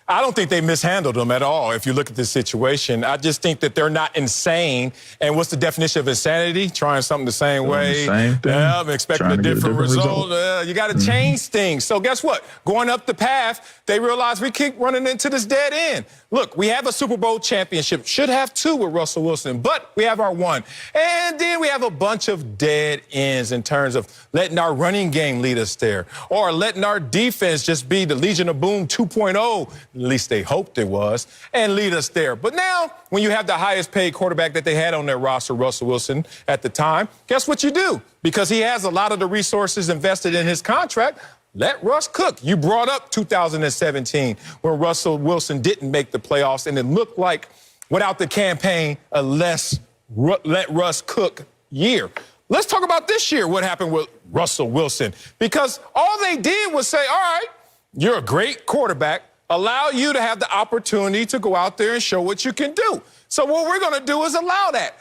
I don't think they mishandled them at all. If you look at this situation, I just think that they're not insane. And what's the definition of insanity? Trying something the same way. Same thing. Yeah, expecting a different result. You got to change things. So guess what? Going up the path, they realize we keep running into this dead end. Look, we have a Super Bowl championship. Should have 2 with Russell Wilson, but we have our 1. And then we have a bunch of dead ends in terms of letting our running game lead us there or letting our defense just be the Legion of Boom 2.0. At least they hoped it was, and lead us there. But now, when you have the highest paid quarterback that they had on their roster, Russell Wilson, at the time, guess what you do? Because he has a lot of the resources invested in his contract, let Russ cook. You brought up 2017 when Russell Wilson didn't make the playoffs, and it looked like, without the campaign, a less let Russ cook year. Let's talk about this year, what happened with Russell Wilson. Because all they did was say, all right, you're a great quarterback, allow you to have the opportunity to go out there and show what you can do. So what we're going to do is allow that.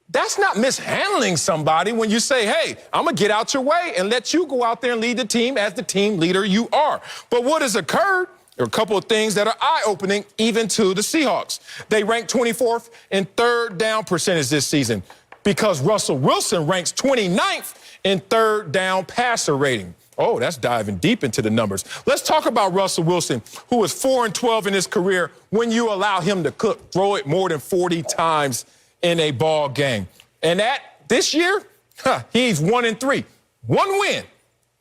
That's not mishandling somebody when you say, hey, I'm going to get out your way and let you go out there and lead the team as the team leader you are. But what has occurred, there are a couple of things that are eye-opening even to the Seahawks. They ranked 24th in third down percentage this season because Russell Wilson ranks 29th in third down passer rating. Oh, that's diving deep into the numbers. Let's talk about Russell Wilson, who is 4-12 in his career when you allow him to cook, throw it more than 40 times in a ball game. And this year, he's 1-3. 1 win,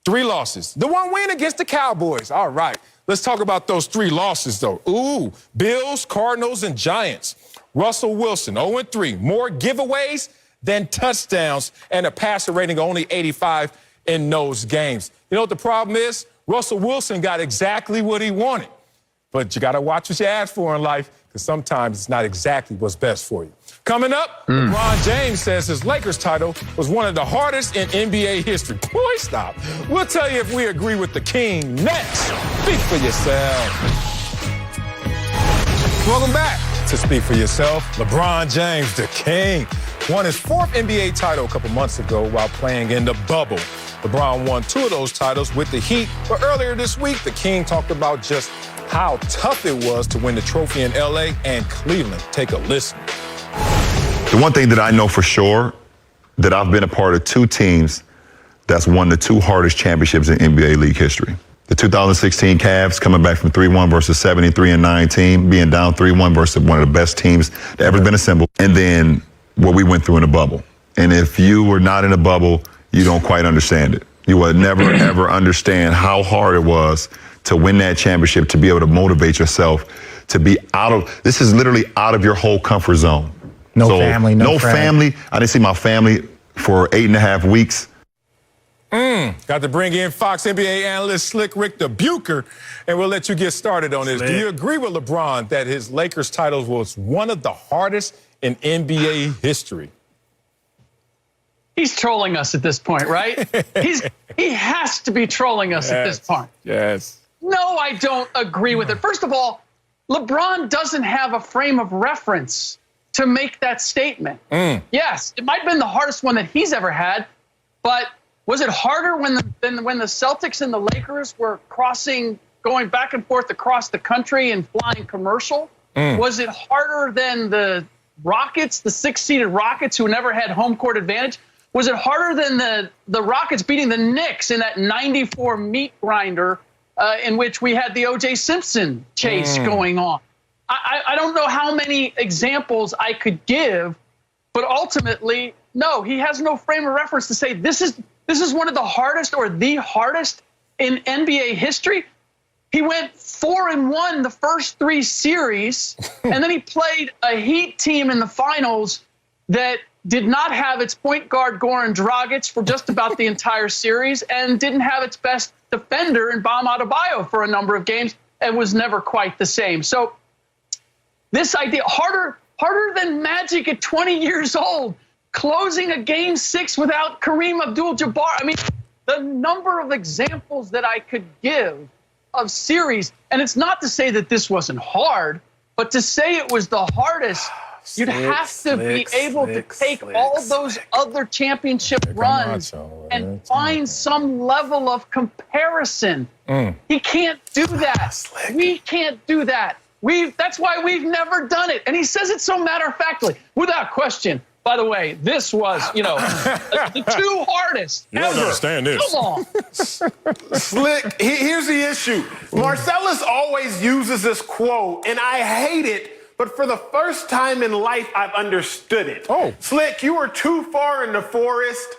3 losses. The 1 win against the Cowboys. All right, let's talk about those 3 losses, though. Ooh, Bills, Cardinals, and Giants. Russell Wilson, 0-3. More giveaways than touchdowns and a passer rating of only 85 in those games. You know what the problem is? Russell Wilson got exactly what he wanted. But you got to watch what you ask for in life because sometimes it's not exactly what's best for you. Coming up, LeBron James says his Lakers title was one of the hardest in NBA history. Boy, stop. We'll tell you if we agree with the king next. Speak for yourself. Welcome back to Speak for Yourself. LeBron James, the king, won his 4th NBA title a couple months ago while playing in the bubble. LeBron won 2 of those titles with the Heat, but earlier this week, the King talked about just how tough it was to win the trophy in L.A. and Cleveland. Take a listen. The one thing that I know for sure, that I've been a part of two teams that's won the two hardest championships in NBA league history. The 2016 Cavs coming back from 3-1 versus 73-9 team, being down 3-1 versus one of the best teams that ever been assembled. And then what we went through in a bubble. And if you were not in a bubble, you don't quite understand it. You will never, ever understand how hard it was to win that championship, to be able to motivate yourself, to be this is literally out of your whole comfort zone. No family, no friends. family. I didn't see my family for 8.5 weeks. Got to bring in Fox NBA analyst Slick Rick the Bucher, and we'll let you get started on this. Do you agree with LeBron that his Lakers titles was one of the hardest in NBA history? He's trolling us at this point, right? He has to be trolling us at this point. Yes. No, I don't agree with it. First of all, LeBron doesn't have a frame of reference to make that statement. Yes, it might have been the hardest one that he's ever had, but was it harder than when the Celtics and the Lakers were going back and forth across the country and flying commercial? Was it harder than the Rockets, the 6-seeded Rockets who never had home court advantage? Was it harder than the Rockets beating the Knicks in that 94 meat grinder in which we had the O.J. Simpson chase going on? I don't know how many examples I could give, but ultimately, no, he has no frame of reference to say this is one of the hardest or the hardest in NBA history. He went 4-1 the first 3 series, and then he played a Heat team in the finals that did not have its point guard Goran Dragic for just about the entire series and didn't have its best defender in Bam Adebayo for a number of games and was never quite the same. So this idea, harder than Magic at 20 years old, closing a game 6 without Kareem Abdul-Jabbar. I mean, the number of examples that I could give of series, and it's not to say that this wasn't hard, but to say it was the hardest, you'd have to be able to take all those other championship runs and find some level of comparison. He can't do that. We can't do that. That's why we've never done it. And he says it so matter-of-factly, without question. By the way, this was, the 2 hardest ever. You don't understand this. Come on. Slick, here's the issue. Marcellus always uses this quote, and I hate it, but for the first time in life, I've understood it. Oh. Slick, you are too far in the forest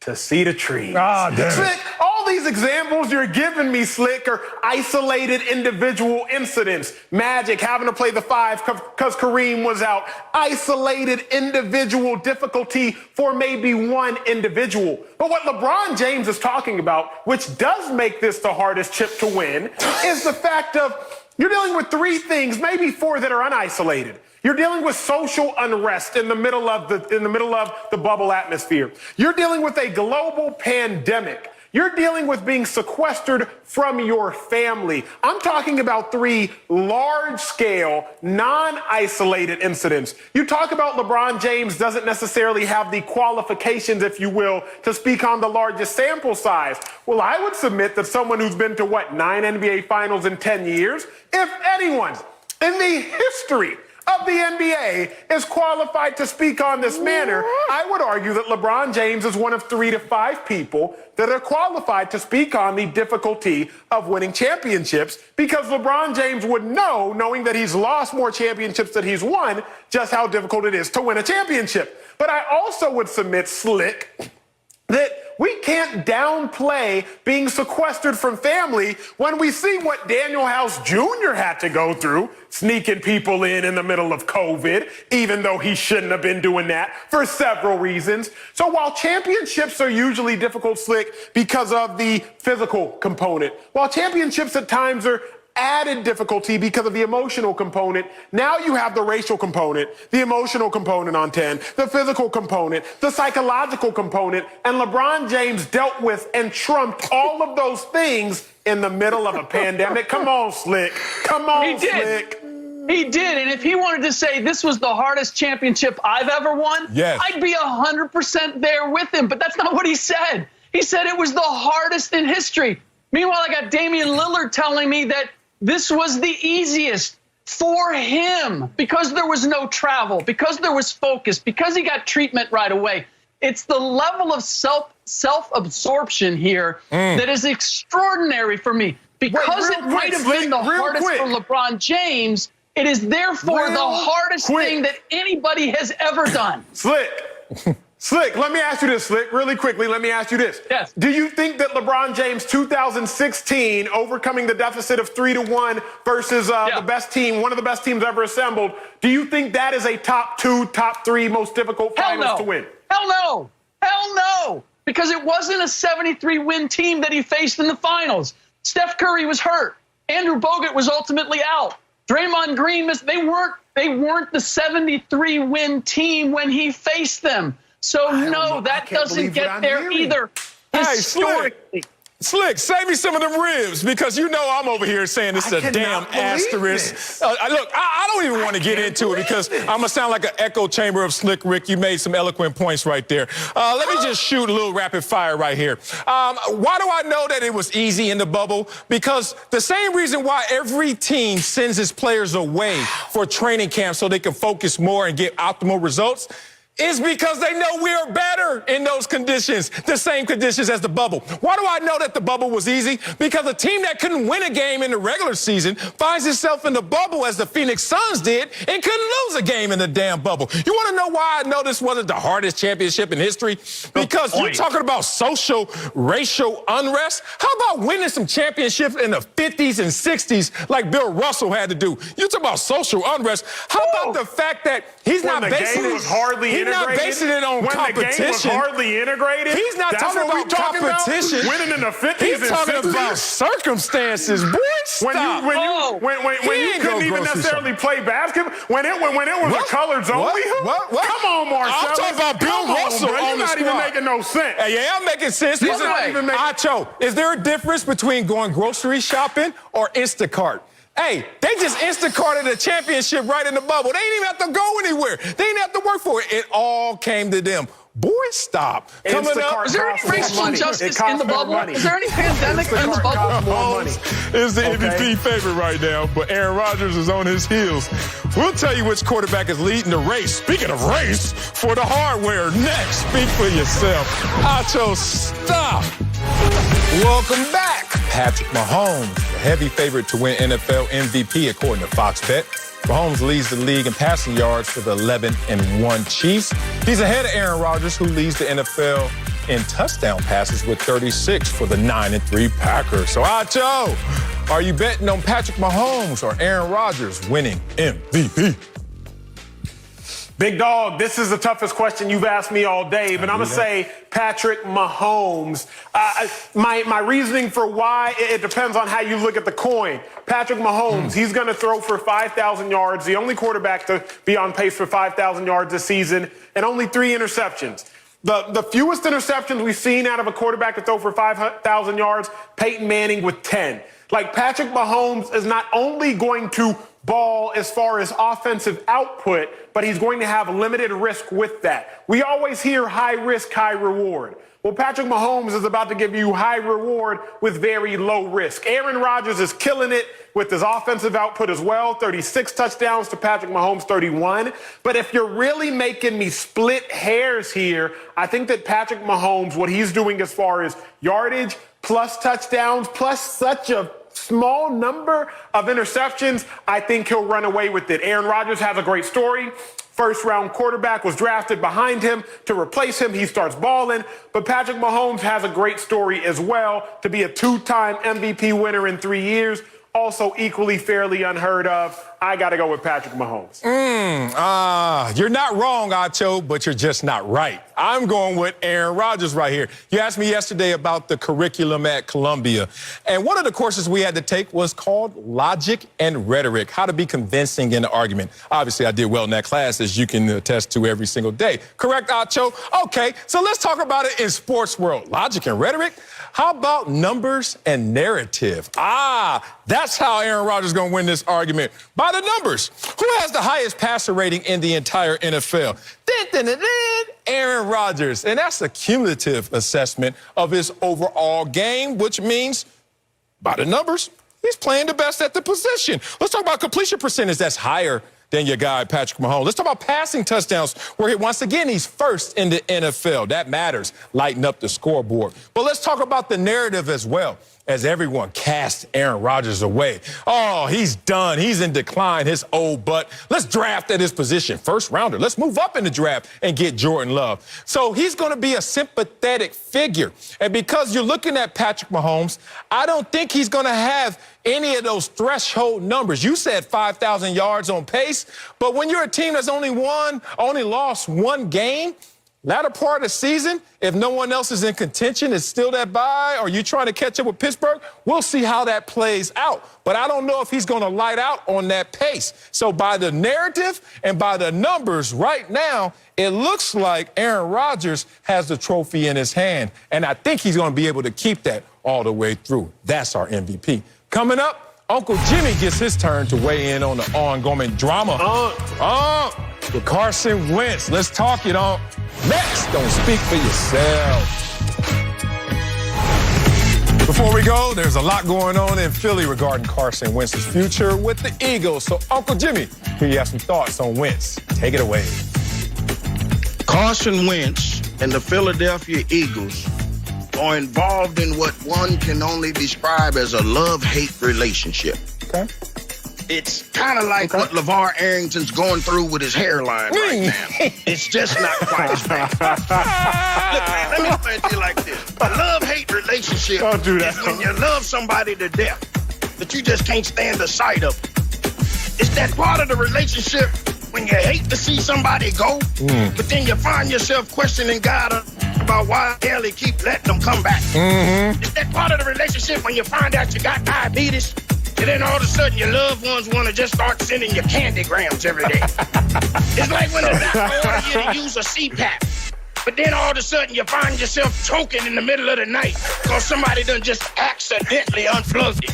to see the trees. Slick, all these examples you're giving me, Slick, are isolated individual incidents. Magic having to play the 5 because Kareem was out. Isolated individual difficulty for maybe one individual. But what LeBron James is talking about, which does make this the hardest chip to win, is the fact of you're dealing with 3 things, maybe 4 that are unisolated. You're dealing with social unrest in the middle of the bubble atmosphere. You're dealing with a global pandemic. You're dealing with being sequestered from your family. I'm talking about 3 large-scale, non-isolated incidents. You talk about LeBron James doesn't necessarily have the qualifications, if you will, to speak on the largest sample size. Well, I would submit that someone who's been to, 9 NBA Finals in 10 years, if anyone in the history of the NBA is qualified to speak on this manner, I would argue that LeBron James is one of 3 to 5 people that are qualified to speak on the difficulty of winning championships, because LeBron James would know, knowing that he's lost more championships than he's won, just how difficult it is to win a championship. But I also would submit, Slick, that we can't downplay being sequestered from family when we see what Daniel House Jr. had to go through, sneaking people in the middle of COVID, even though he shouldn't have been doing that for several reasons. So while championships are usually difficult, Slick, because of the physical component, while championships at times are added difficulty because of the emotional component, now you have the racial component, the emotional component on 10, the physical component, the psychological component, and LeBron James dealt with and trumped all of those things in the middle of a pandemic. Come on, Slick. Come on, Slick. He did, and if he wanted to say this was the hardest championship I've ever won, I'd be 100% there with him, but that's not what he said. He said it was the hardest in history. Meanwhile, I got Damian Lillard telling me that this was the easiest. for him, because there was no travel, because there was focus, because he got treatment right away. It's the level of self-absorption here that is extraordinary for me. Because it might have been the hardest for LeBron James, it is therefore the hardest thing that anybody has ever done. Slick, let me ask you this, Slick, really quickly. Let me ask you this. Yes. Do you think that LeBron James 2016 overcoming the deficit of 3-1 versus the best team, one of the best teams ever assembled, do you think that is a top 2, top 3 most difficult finals to win? Hell no. Hell no. Because it wasn't a 73-win team that he faced in the finals. Steph Curry was hurt. Andrew Bogut was ultimately out. Draymond Green they weren't the 73-win team when he faced them. So no, that doesn't get there either. Historically. Slick, save me some of them ribs, because you know I'm over here saying this is a damn asterisk. Look, I don't even want to get into it, because I'm going to sound like an echo chamber of Slick Rick. You made some eloquent points right there. Let me just shoot a little rapid fire right here. Why do I know that it was easy in the bubble? Because the same reason why every team sends its players away for training camp so they can focus more and get optimal results is because they know we are better in those conditions, the same conditions as the bubble. Why do I know that the bubble was easy? Because a team that couldn't win a game in the regular season finds itself in the bubble as the Phoenix Suns did and couldn't lose a game in the damn bubble. You want to know why I know this wasn't the hardest championship in history? Because you're talking about social, racial unrest. How about winning some championships in the 50s and 60s like Bill Russell had to do? You talk about social unrest. How about the fact that he's not basing it He's not basing it on competition. The game was hardly integrated. He's not talking about competition. Winning in the 50s He's and talking 60s. About circumstances. Boy, stop. When you couldn't even necessarily play basketball, when it was a colors only. Come on, Marcelo. I'm talking about Bill Russell on the You're not even making no sense. Yeah, I'm making sense. Acho, is there a difference between going grocery shopping or Instacart? Hey, they just Instacarted a championship right in the bubble. They didn't even have to go anywhere. They didn't have to work for it. It all came to them. Boy, stop. Coming up. Is there any racial injustice in the bubble? Is there any pandemic in the bubble? Mahomes is the MVP favorite right now, but Aaron Rodgers is on his heels. We'll tell you which quarterback is leading the race. Speaking of race, for the hardware, next. Speak for yourself. Acho, stop. Welcome back. Patrick Mahomes, the heavy favorite to win NFL MVP according to Fox Bet. Mahomes leads the league in passing yards for the 11-1 Chiefs. He's ahead of Aaron Rodgers, who leads the NFL in touchdown passes with 36 for the 9-3 Packers. So, Acho, are you betting on Patrick Mahomes or Aaron Rodgers winning MVP? Big dog, this is the toughest question you've asked me all day, but I'm going to say Patrick Mahomes. My reasoning for why, it depends on how you look at the coin. Patrick Mahomes, he's going to throw for 5,000 yards, the only quarterback to be on pace for 5,000 yards this season, and only 3 interceptions. The fewest interceptions we've seen out of a quarterback to throw for 5,000 yards, Peyton Manning with 10. Like, Patrick Mahomes is not only going to ball as far as offensive output, but he's going to have limited risk with that. We always hear high risk, high reward. Well, Patrick Mahomes is about to give you high reward with very low risk. Aaron Rodgers is killing it with his offensive output as well. 36 touchdowns to Patrick Mahomes, 31. But if you're really making me split hairs here, I think that Patrick Mahomes, what he's doing as far as yardage plus touchdowns plus such a small number of interceptions, I think he'll run away with it. Aaron Rodgers has a great story. First-round quarterback was drafted behind him to replace him. He starts balling. But Patrick Mahomes has a great story as well, to be a 2-time MVP winner in 3 years. Also equally fairly unheard of. I got to go with Patrick Mahomes. You're not wrong, Acho, but you're just not right. I'm going with Aaron Rodgers right here. You asked me yesterday about the curriculum at Columbia, and one of the courses we had to take was called Logic and Rhetoric, how to be convincing in an argument. Obviously, I did well in that class, as you can attest to every single day. Correct, Acho? Okay, so let's talk about it in sports world. Logic and rhetoric? How about numbers and narrative? That's how Aaron Rodgers is going to win this argument. By the numbers. Who has the highest passer rating in the entire NFL? Aaron Rodgers. And that's a cumulative assessment of his overall game, which means, by the numbers, He's playing the best at the position. Let's talk about completion percentage that's higher than your guy, Patrick Mahomes. Let's talk about passing touchdowns, where, once again, he's first in the NFL. That matters, lighting up the scoreboard. But let's talk about the narrative as well, as everyone casts Aaron Rodgers away. Oh, he's done. He's in decline, his old butt. Let's draft at his position. First rounder. Let's move up in the draft and get Jordan Love. So he's going to be a sympathetic figure. And because you're looking at Patrick Mahomes, I don't think he's going to have any of those threshold numbers. You said 5,000 yards on pace, but when you're a team that's only lost one game, latter part of the season, if no one else is in contention, it's still that bye, or you trying to catch up with Pittsburgh, we'll see how that plays out. But I don't know if he's going to light out on that pace. So by the narrative and by the numbers right now, it looks like Aaron Rodgers has the trophy in his hand, and I think he's going to be able to keep that all the way through. That's our MVP. Coming up, Uncle Jimmy gets his turn to weigh in on the ongoing drama with Carson Wentz. Let's talk it on. Next, don't speak for yourself. Before we go, there's a lot going on in Philly regarding Carson Wentz's future with the Eagles. So, Uncle Jimmy, here you have some thoughts on Wentz. Take it away. Carson Wentz and the Philadelphia Eagles are involved in what one can only describe as a love-hate relationship. Okay. It's kind of like what LeVar Arrington's going through with his hairline right now. It's just not quite as bad. Look, man, let me explain to you like this. A love-hate relationship is when you love somebody to death, but you just can't stand the sight of them. It's that part of the relationship when you hate to see somebody go, but then you find yourself questioning God about why the hell he keep letting them come back. It's that part of the relationship when you find out you got diabetes, and then all of a sudden your loved ones want to just start sending you candygrams every day. It's like when the doctor orders you to use a CPAP, but then all of a sudden you find yourself choking in the middle of the night because somebody done just accidentally unplugged it.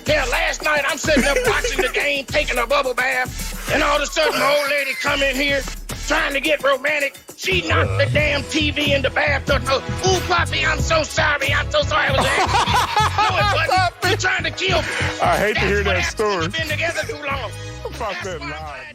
Yeah, last night I'm sitting up watching the game, taking a bubble bath, and all of a sudden the old lady come in here trying to get romantic. She knocked the damn TV in the bathtub. Ooh, Poppy, I'm so sorry. I'm so sorry I was angry. No, it wasn't. You're trying to kill me. I hate to hear that story. We've been together too long. Fuck that lie.